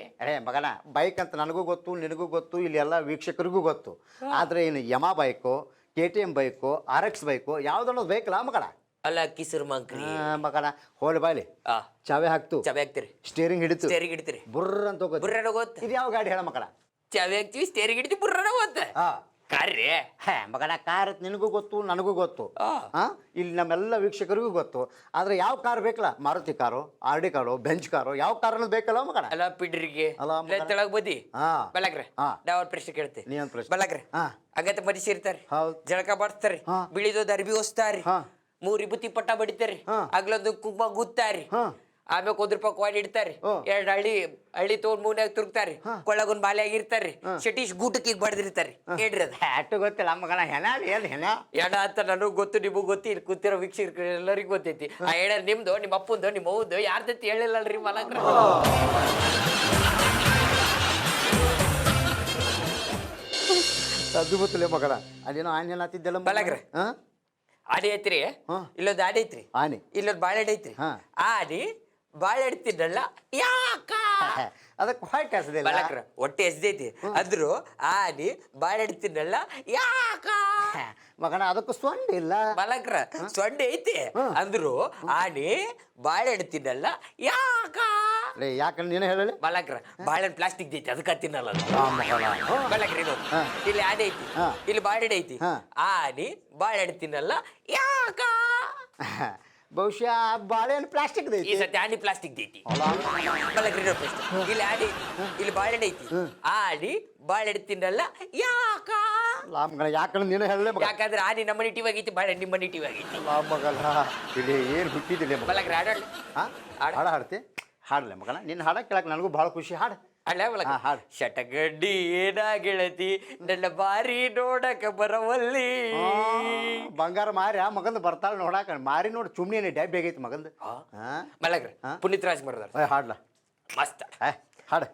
ಮಗನ ಬೈಕ್ ಅಂತ ನನಗೂ ಗೊತ್ತು ನಿನಗೂ ಗೊತ್ತು ಇಲ್ಲಿ ಎಲ್ಲ ವೀಕ್ಷಕರಿಗೂ ಗೊತ್ತು ಆದ್ರೆ ಇನ್ನು Yamaha bike KTM bike RX bike ಯಾವ್ದನ್ನೋದು ಬೇಕಲ್ಲ ಮಗನ ಅಲ್ಲ ಕಿಸರ್ ಮಂಕ್ರಿ ಮಗನ ಹೋಲಿ ಬಾಯ್ಲಿ ಚಾವೆ ಹಾಕ್ತು ಚಾವಿ ಹಾಕ್ತಿರಿ ಸ್ಟೇರಿಂಗ್ ಹಿಡಿತು ಸ್ಟೇರಿಂಗ್ ಹಿಡಿತೀರಿ ಬುರ್ರ ಅಂತ ಹೋಗೋದು ಬುರ್ರನ ಹೋಗ್ತ ಇದು ಯಾವ ಗಾಡಿ ಹೇಳ ಮಗನ ಚಾವಿ ಹಾಕ್ತಿವಿ ಸ್ಟೇರಿಂಗ್ ಹಿಡಿತೀವಿ ಬುರ್ರನ ಹೋಗ್ತ ಕಾರ್ರಿ ಮಗನ ಕಾರ್ ನಿನಗೂ ಗೊತ್ತು ನನಗೂ ಗೊತ್ತು ಇಲ್ಲಿ ನಮ್ಮೆಲ್ಲ ವೀಕ್ಷಕರಿಗೂ ಗೊತ್ತು ಆದ್ರೆ ಯಾವ ಕಾರ್ ಬೇಕಲ್ಲ Maruti car RD car bench car ಯಾವ ಕಾರ್ ಅನ್ನೋದು ಬೇಕಲ್ಲ ಮಗನ ಅಲ್ಲ ಪಿಡ್ರಿಗೆ ಅಲ್ಲ ಮಗನ. ತೆಳಗ್ ಬದಿ ಹಾ. ಬಲಕ್ರೆ ಹಾ. ನಾವ್ ಅವ್ರ ಪ್ರಶ್ನೆ ಕೇಳ್ತೇವೆ ನೀ ಒಂದ್ ಪ್ರಶ್ನೆ. ಬಲಕ್ರೆ ಹಾ. ಅಗತ್ಯ ಮನುಷ್ಯ ಇರ್ತಾರೆ ಹೌದ್. ಜಳಕ ಬಾಡ್ಸ್ತಾರಿ ಹಾ. ಬಿಳಿದೋದ್ ಅರ್ಬಿ ಹೊಸ್ತಾರಿ ಹಾ. 3 ವಿಭೂತಿ ಪಟ್ಟ ಬಡಿತಾರಿ ಹಾ. ಅಗ್ಲೊಂದು ಕುಂಕುಮ ಗುತ್ತಾರಿ ಹಾ. ಆಮೇಲೆ 1 ರೂಪಾಯಿ ಕಾಯಿನ್ ಇಡ್ತಾರಿ ಓ. 2 ಹಳ್ಳಿ ತಗೊಂಡ್ ಮೂನ್ಯಾಗ ತುರ್ಕ್ತಾರಿ ಕೊಳ್ಳಗೊಂದ್ ಬಾಲೆ ಆಗಿರ್ತಾರಿ ಸತೀಶ್ ಗೂಟಕ್ಕೆ ಬಡ್ದಿರ್ತಾರಿ ಹೇಳ್ರಿ ಅದ ಅಷ್ಟು ಗೊತ್ತಿಲ್ಲ ಮಗನ ಹೆಣ ಏನ್ ಹೆಣ ಎಡ ಅಂತ ನನಗ್ ಗೊತ್ತು ನಿಮಗ್ ಗೊತ್ತು ಇಲ್ಲಿ ಕೂತಿರೋ ವೀಕ್ಷಕರು ಎಲ್ಲರಿಗೂ ಗೊತ್ತೈತಿ ಆ ಎಡ ನಿಮ್ದು ನಿಮ್ಮ ಅಪ್ಪಂದು ನಿಮ್ಮ ಅವ್ವದು ಯಾರ್ದೈತಿ ಹೇಳಿಲ್ಲಲ್ರಿ ಮಲಕ್ರ ಅದು ಗೊತ್ತಿಲ್ಲ ಮಗನ ಅದೇನೋ ಆನ್ಯನ ಆತಿದ್ದಲ್ಲ ಬಲಗ್ರೆ. ಆಡಿ ಐತ್ರಿ ಇಲ್ಲೊಂದು ಆಡಿ ಐತ್ರಿ ಆನೆ ಇಲ್ಲೊಂದು ಬಾಳೆಹಣ್ಣು ಐತ್ರಿ ಹಾ. ಆಡಿ ಬಾಳೆಹಣ್ಣು ತಿನ್ನಲ್ಲ ಯಾಕ ಅದಕ್ಕೆ ಹೊಟ್ಟೆ ಹಸದಿಲ್ಲ ಬಲಕ್ರ ಹೊಟ್ಟೆ ಎಸ್ದೈತಿ ಅಂದ್ರು ಆಡಿ ಬಾಳೆಹಣ್ಣು ತಿನ್ನಲ್ಲ ಯಾಕ ಮಗನ ಅದಕ್ಕೂ ಸೊಂಡ ಇಲ್ಲ ಬಲಕ್ರ ಸೊಂಡೆ ಐತಿ ಅಂದ್ರು ಆಡಿ ಬಾಳೆಹಣ್ಣು ತಿನ್ನಲ್ಲ ಯಾಕ ಯಾಕಂದ್ರೆ ನೀನು ಹೇಳಲಿ ಬಲಕ್ರ ಬಾಳೆಹಣ್ಣು ಪ್ಲಾಸ್ಟಿಕ್ ಐತಿ ಅದಕ್ಕ ತಿನ್ನಲ್ಲ ಅದು. ಬಲಕ್ರ ಇನ್ನೊಂದು ಇಲ್ಲಿ ಆಡಿ ಐತಿ ಇಲ್ಲಿ ಬಾಳೆಹಣ್ಣು ಐತಿ ಆಡಿ ಬಾಳೆಹಣ್ಣು ತಿನ್ನಲ್ಲ ಯಾಕ ಬಹುಶಃ ಬಾಳೆಹಣ್ಣು ಪ್ಲಾಸ್ಟಿಕ್ ಈ ಸತಿ ಆಡಿ ಪ್ಲಾಸ್ಟಿಕ್ ಐತಿ ಬಲಕ್ರ ಇನ್ನೊಂದು ಪ್ರಶ್ನೆ ಇಲ್ಲಿ ಆಡಿ ಐತಿ ಇಲ್ಲಿ ಬಾಳೆಹಣ್ಣು ಐತಿ ಆಡಿ ಬಾಳೆಹಣ್ಣು ತಿನ್ನಲ್ಲ ಯಾಕ ಮಗನ ಯಾಕಂದ್ರೆ ನೀನು ಹೇಳಲೇ ಮಗ ಯಾಕಂದ್ರೆ ಆಡಿ ನಮ್ಮ ಮನೆ ಟಿವಿ ಆಗೈತಿ ಬಾಳೆಹಣ್ಣು ನಿಮ್ಮ ಮನೆ ಟಿವಿ ಆಗೈತಿ ಮಗನ ಇಲ್ಲಿ ಏನು ಹುಟ್ಟಿದಿಲ್ಲ ಮಗ ಬಲಕ್ರ ಆಡೋಣ ಹಾಡ ಹಾಡ್ತಿ ಹಾಡ್ಲೆ ಮಗನ ನಿನ್ನ ಹಾಡ ಕೇಳಕ್ ನನಗೂ ಭಾಳ ಖುಷಿ ಹಾಡು ಅಲ್ಲ ಹಾ, ಹಾಡು. ಶಟಗಡ್ಡಿ ಏನ ಗೆಳತಿ ನನ್ನ ಬಾರಿ ನೋಡಕ ಬರವಲ್ಲಿ ಬಂಗಾರ ಮಾರಿ ಮಗಂದು ಬರ್ತಾಳ ನೋಡಾಕ ಮಾರಿ ನೋಡಿ ಚುಮ್ನಿ ಡ್ಯಾಬ್ ಆಗೈತಿ ಮಗಂದು ಮಲಗ್ರ ಪುನೀತ್ ರಾಜ್ ಮಾಡ್ದಾರ ಹಾಡ್ಲ ಮಸ್ತ್ ಹಾಡು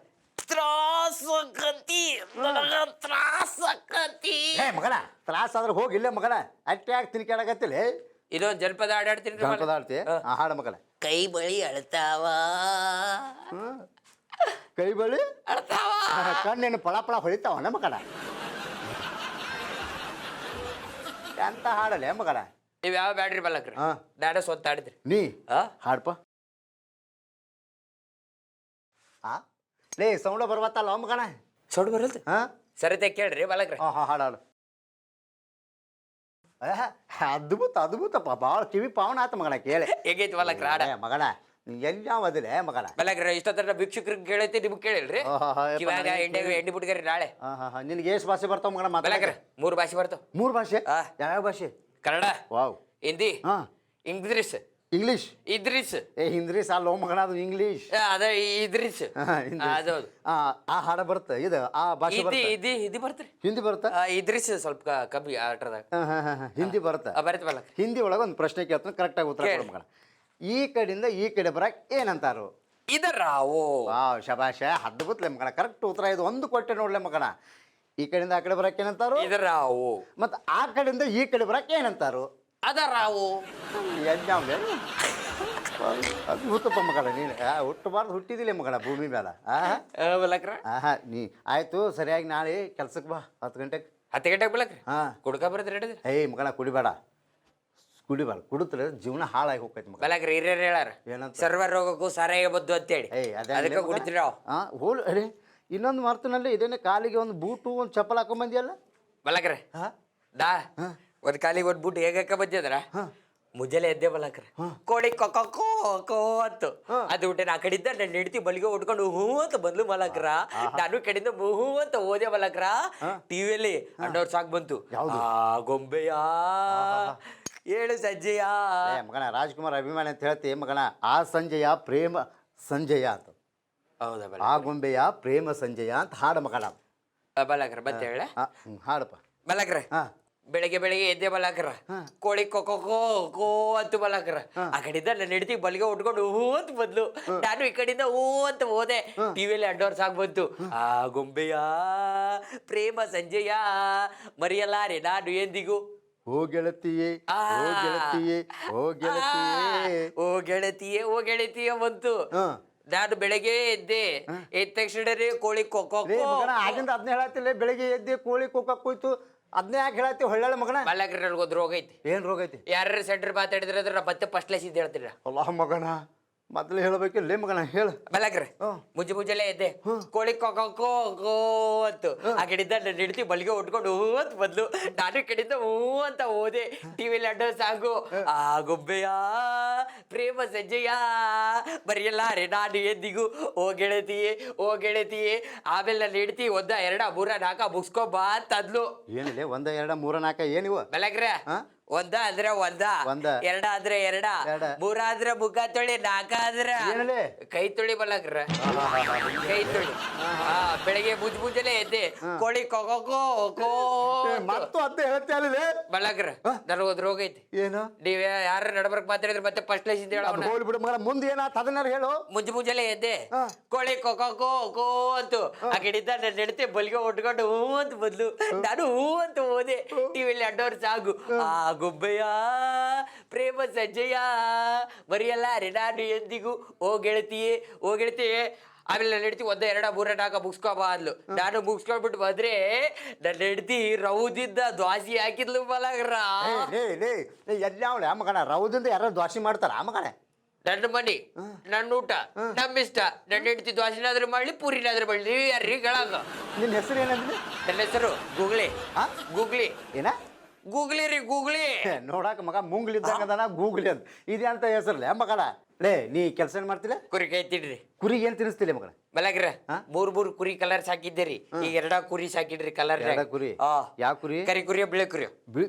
ತ್ರಾಸಕತಿ ನನಗ ತ್ರಾಸಕತಿ ಮಗನ ತ್ರಾಸ ಆದ್ರೆ ಹೋಗಿಲ್ಲ ಮಗನ ಅಟ್ಯಾಗ ತಿನ್ಕಾಡಕತ್ತಿಲ್ಲ ಇದೊಂದು ಜನಪದ ಆಡಾಡ್ತೀನಿ ಜನಪದ ಆಡ್ತಿ ಹಾಡು ಮಗನ ಕೈ ಬಳಿ ಅಳ್ತಾವ ಕೈ ಬಳಿ ಅಳ್ತಾವ ಕಣ್ಣೇನು ಪಳ ಪಳ ಹೊಳಿತಾವ ಮಗನ ಎಂತ ಹಾಡಲೆ ಮಗನ ನೀವ್ ಯಾವ ಬ್ಯಾಡ್ರಿ ಬಲಕ್ರ ನಾಡ ಸ್ವಂತ ಆಡಿದ್ರಿ ನೀ ಆ? ಹಾಡ್ಪ ಲೇ ಸೌಂಡ ಬರ್ಬತ್ತಲ್ಲ ಮಗನ ಸೊಡ್ ಬರಲ್ದು ಹಾ ಸರಿತೆ ಕೇಳ್ರಿ ಬಲಕ್ರ ಹಾಡು ಹಾಡು ಅದ್ಭುತಪ್ಪ ಭಾಳ ಕಿವಿ ಪಾವನ ಆತ ಮಗನ ಕೇಳಿ ಹೇಗೈತಿ ಬಲಕ್ರ ಆಡ ಮಗನ ಎಲ್ಲಿ ಯಾವದಿಲ್ಲ ಮಗನ ಬಲಕ್ರ ಇಷ್ಟೊತ್ತರ ಭಿಕ್ಷುಕ್ರಿಗೆ ಕೇಳೈತಿ ನಿಮ್ಗೆ ಕೇಳಿಲ್ರಿ ಇವಾಗ ಎಂಡಿ ಬಿಟ್ಗಾರಿ ನಾಳೆ ನಿನ್ಗೆ ಎಷ್ಟು ಭಾಷೆ ಬರ್ತಾವ ಮಗನ ಬಲಕ್ರ 3 ಭಾಷೆ ಬರ್ತಾವ 3 ಭಾಷೆ ಆ. ಯಾವ್ಯಾವ ಭಾಷೆ ಕನ್ನಡ ವಾವ್ ಹಿಂದಿ ಹಾ ಇಂಗ್ಲಿಷ್ ಇಂಗ್ಲೀಷ್ ಇದ್ರಿಸ್ ಹಿಂದ್ರೀಸ್ ಅಲ್ಲ ಮಗನ ಅದು ಇಂಗ್ಲೀಷ್ ಅದ ಇದ್ರಿಸ್ ಅದು ಆ ಹಾಡ ಬರುತ್ತೆ ಇದು ಆ ಭಾಷೆ ಇದಿ ಬರುತ್ತೆ ಇದಿ ಇದು ಬರ್ತ್ರಿ ಹಿಂದಿ ಬರುತ್ತಾ ಇದ್ರಿಸ್ ಸ್ವಲ್ಪ ಕಮ್ಮಿ ಆಟದಾಗ ಹಿಂದಿ ಬರುತ್ತೆ ಬರುತ್ತೆ ಬಲಕ್ರ ಹಿಂದಿ ಒಳಗೆ ಒಂದು ಪ್ರಶ್ನೆ ಕೇಳ್ತಾನೆ ಕರೆಕ್ಟಾಗಿ ಉತ್ತರ ಕೊಡು ಮಗನ ಈ ಕಡೆಯಿಂದ ಈ ಕಡೆ ಬರಕ್ ಏನಂತಾರು ಇದರಾವು ವಾವ್ ಶಬಾಷ ಅದ್ಭುತಲೆ ಮಗನ ಕರೆಕ್ಟ್ ಉತ್ತರ ಇದು ಒಂದು ಕೊಟ್ಟೆ ನೋಡ್ಲೆ ಮಗನ ಈ ಕಡೆಯಿಂದ ಆ ಕಡೆ ಬರಕ್ ಏನಂತಾರು ಇದರಾವು ಮತ್ತು ಆ ಕಡೆಯಿಂದ ಈ ಕಡೆ ಬರಕ್ ಏನಂತಾರು ಅದರಾವು ಅದ್ಭುತಪ್ಪ ಮಗನ ನೀನು ಹುಟ್ಟಬಾರ್ದು ಹುಟ್ಟಿದಿಲ್ಲ ಮಗನ ಭೂಮಿ ಮೇಲೆ ಬಲಕ್ರ ನೀ ಆಯ್ತು ಸರಿಯಾಗಿ ನಾಳೆ ಕೆಲ್ಸಕ್ಕೆ ಬಾ 10 ಗಂಟೆಗೆ 10 ಗಂಟೆಗೆ ಬಲಕ್ರ ಹಾ ಕುಡ್ಕ ಬರುತ್ತೆ ಹಿಡಿದ್ರಿ ಮಗನ ಕುಡಿಬೇಡ ಕುಡಿದ್ರೆ ಜೀವನ ಹಾಳಾಗಿ ಹೋಗ್ತೈತಿ ಮಗ ಬಲಕ್ರ ಹಿರಿಯರು ಹೇಳಾರ ಏನಂತ ಸರ್ವ ರೋಗಕ್ಕೂ ಸಾರಾಯ ಬದ್ದು ಅಂತೇಳಿ ಅದೇ ಅದಕ್ಕೆ ಕುಡಿತೀರಿ ನಾವು ಹೋಲ್ ಅರೆ ಇನ್ನೊಂದು ಮರ್ತನಲ್ಲಿ ಇದೇನೆ ಕಾಲಿಗೆ ಒಂದು ಬೂಟು ಒಂದು ಚಪ್ಪಲ್ ಹಾಕೊಂಬಂದಿಯಲ್ಲ ಬಲಕ್ರ ದಾ ಒಂದ್ ಕಾಲಿಗೆ ಒಂದ್ ಬೂಟ್ ಹೇಗಕ್ಕ ಬಂದಿದ್ರ ಮುಂಜಾನೆ ಎದ್ದೆ ಬಲಕ್ರ ಕೋಳಿ ಕೋ ಅಂತ ಅದು ಬಿಟ್ಟೆ ನಾ ಕಡಿದ್ದ ನನ್ನ ಹೆಂಡತಿ ಬಲಿಗೆ ಉಟ್ಕೊಂಡು ಹೂ ಅಂತ ಬಂದ್ಲು ಮಲಕ್ರ ನಾನು ಕಡಿಂದ ಹೂ ಅಂತ ಓದೆ ಮಲಕ್ರ ಟಿವಿಯಲ್ಲಿ ಅಣ್ಣವ್ರ ಸಾಕ್ ಬಂತು ಗೊಂಬೆಯ ಹೇಳು ಸಂಜೆಯ ಮಗನ ರಾಜ್ಕುಮಾರ್ ಅಭಿಮಾನಿ ಅಂತ ಹೇಳ್ತಿ ಮಗನ ಆ ಸಂಜೆಯ ಪ್ರೇಮ ಸಂಜಯ ಅಂತ ಹೌದಾ ಆ ಗೊಂಬೆಯ ಪ್ರೇಮ ಸಂಜಯ ಅಂತ ಹಾಡು ಮಗನ ಬಲಕ್ರ ಮತ್ತೆ ಹೇಳ ಹಾಡಪ್ಪ ಬಲಕ್ರ ಬೆಳಿಗ್ಗೆ ಎದ್ದೆ ಬಲಾಕ್ರ ಕೋಳಿ ಕೋ ಅಂತ ಬಲಾಕ್ರ ಆ ಕಡೆಯಿಂದ ನನ್ನ ಹೆಂಡತಿ ಬಲಿಗೆ ಉಟ್ಕೊಂಡು ಹೂ ಅಂತ ಬಂದ್ಲು ನಾನು ಈ ಕಡೆಯಿಂದ ಹೂ ಅಂತ ಹೋದೆ ಟಿವಿಯಲ್ಲಿ ಅಡ್ಡೋರ್ ಸಾಕ್ ಬಂತು ಆ ಗೊಂಬೆಯ ಪ್ರೇಮ ಸಂಜೆಯ ಮರೆಯಲಾರೆ ನಾನು ಎಂದಿಗೂ ಓ ಗೆಳತಿಯೇ ಓ ಗೆಳತಿಯೇ ಓ ಗೆಳತಿಯೇ ಓ ಗೆಳತಿಯೇ ಓ ಗೆಳತಿಯೇ ಬಂತು ನಾನು ಬೆಳಗ್ಗೆ ಎದ್ದೆ ಎದ್ದ ತಕ್ಷಣ ಕೋಳಿ ಕೊಕ್ಕೋ ಆಗಿಂದ ಅದನ್ನ ಹೇಳತ್ತಿಲ್ಲ ಬೆಳಿಗ್ಗೆ ಎದ್ದೆ ಕೋಳಿ ಕೊಯ್ತು ಅದನ್ನೇ ಯಾಕೆ ಹೇಳತ್ತಿ ಹೊಳ್ಳೆ ಮಗನ ಬಲ್ಲಾಕ್ರಿ ನನಗೊಂದು ರೋಗ ಐತಿ ಏನ್ ರೋಗ ಐತಿ ಯಾರು ಸೆಂಟ್ರ್ ಮಾತಾಡಿದ್ರೆ ಅದ್ರ ಮತ್ತೆ ಫಸ್ಟ್ ಲೆಸ್ ಇದ್ದು ಹೇಳ್ತೀರ ಅಲ್ಲ ಮಗನ ಮೊದ್ಲು ಹೇಳಬೇಕಿಲ್ಲ ಮಗನ ಹೇಳ ಬಲ್ಲಾಕ್ರಿ ಮುಂಜಾನೆ ಎದ್ದೆ ಕೋಳಿ ಕೋ ಅಂತ ಆ ಕಡೆಯಿಂದ ನನ್ನ ಹೆಂಡತಿ ಬಲಿಗೆ ಉಟ್ಕೊಂಡು ಹೂ ಅಂತ ಬಂದ್ಲು ನಾನು ಕಡೆಯಿಂದ ಹೂ ಅಂತ ಓದೆ ಟಿವಿಲಿ ಅಡ್ಡ ಸಾಗು ಆ ಗೊಂಬೆಯ ಪ್ರೇಮ ಸಂಜೆಯ ಬರೆಯಲಾರೆ ನಾನು ಎಂದಿಗೂ ಓ ಗೆಳತಿಯೇ ಆಮೇಲೆ ನನ್ನ ಹೆಂಡತಿ 1 2 3 4 ಮುಗಿಸ್ಕೊಬಾ ಅಂತ ಅಂದ್ಲು ಏನಿಲ್ಲ 1 2 3 4 ಏನಿವ ಬಲ್ಲಾಕ್ರ ಒಂದ ಅಂದ್ರೆ ಎರಡ ಆದ್ರೆ ಎರಡ ಮೂರ ಆದ್ರೆ ಮುಖ ತೊಳಿ 4 ಆದ್ರ ಕೈ ತೊಳಿ ಬಲಕ್ರ ಕೈ ತೊಳಿ ಬೆಳಿಗ್ಗೆ ಮುಂಜಾನೆ ಎದ್ದೆ ಕೋಳಿ ಕೋ ಮತ್ತು ಅಂತ ಹೇಳ್ತೇ ಬಲಕ್ರ ನನಗೊಂದು ರೋಗ ಐತಿ ಏನು ನೀವ್ ಯಾರು ನಡಬರ್ಕ್ ಮಾತಾಡಿದ್ರೆ ಮತ್ತೆ ಫಸ್ಟ್ ಲೈಸ್ ಹೋಗ್ಬಿಡು ಮಗ ಮುಂದೆ ಏನಾತ ಅದನ್ನಾರು ಹೇಳು ಮುಂಜಾನೆ ಎದ್ದೆ ಕೋಳಿ ಕೋ ಅಂತು ಆ ಕಡೆಯಿಂದ ನನ್ನ ಹೆಂಡತಿ ಬಲಿಗೆ ಉಟ್ಕೊಂಡು ಹೂ ಅಂತ ಬಂದ್ಲು ನಾನು ಹೂ ಅಂತ ಹೋದೆ ಟಿವಿಲಿ ಅಡ್ಡೋರ್ ಸಾಗು ಆ ಗೊಂಬೆಯ ಪ್ರೇಮ ಸಂಜೆಯ ಮರೆಯಲಾರೆ ನಾನು ಎಂದಿಗೂ ಓ ಗೆಳತಿಯೇ ಆಮೇಲೆ ನನ್ನ ಹೆಂಡತಿ 1 2 3 4 ಮುಗಿಸ್ಕೊಬಾ ಅಂದ್ಲು ನಾನು ಮುಗಿಸ್ಕೊಂಡ್ಬಿಟ್ಟು ಬಂದ್ರೆ ನನ್ನ ಹೆಂಡತಿ ರೌದಿದ್ದ ದ್ವಾಸಿ ಹಾಕಿದ್ಲು ಬಲಗ್ರ ಎಲ್ಲ ಮಗನ ರೌದಿಂದ ಯಾರು ದ್ವಾಸಿ ಮಾಡ್ತಾರ ಮಗನ ನನ್ನ ಮನಿ ನನ್ನ ಊಟ ನಮ್ಮಿಷ್ಟ ನನ್ನ ಹೆಂಡತಿ ದ್ವಾಸಿನಾದ್ರೂ ಮಾಡ್ಲಿ ಪೂರಿನಾದ್ರೂ ಮಾಡ್ಲಿ ಯಾರ್ರಿ ಗಳಾಗ ನಿನ್ನ ಹೆಸರು ಏನಂದ್ರೆ ನನ್ನ ಹೆಸರು ಗೂಗ್ಲಿ ಏನ ಗೂಗ್ಲಿ ರೀ ಗೂಗ್ಲಿ ನೋಡಾಕ ಮಗ ಮುಂಗ್ಲಿ ಇದ್ದಂಗದಾನ ಗೂಗ್ಲಿ ಅಂತ ಇದೆ ಅಂತ ಹೆಸರ್ಲೆ ಮಗನ ನೀ ಕೆಲಸ ಏನ್ ಮಾಡ್ತಿಲ್ಲ ಕುರಿ ಕಾಯ್ತಿಡ್ರಿ ಕುರಿಗೆ ಏನ್ ತಿನ್ನಿಸ್ತಿಲ್ಲ ಮಗನ ಬಲಗ್ರ 3 ಕುರಿ ಕಲರ್ ಸಾಕಿದ್ದೀರಿ ಈಗ 2 ಕುರಿ ಸಾಕಿಡ್ರಿ ಕಲರ್ ಕುರಿ ಯಾವ ಕುರಿ ಕರಿ ಕುರಿಯ ಬಿಳಿ ಕುರಿಯ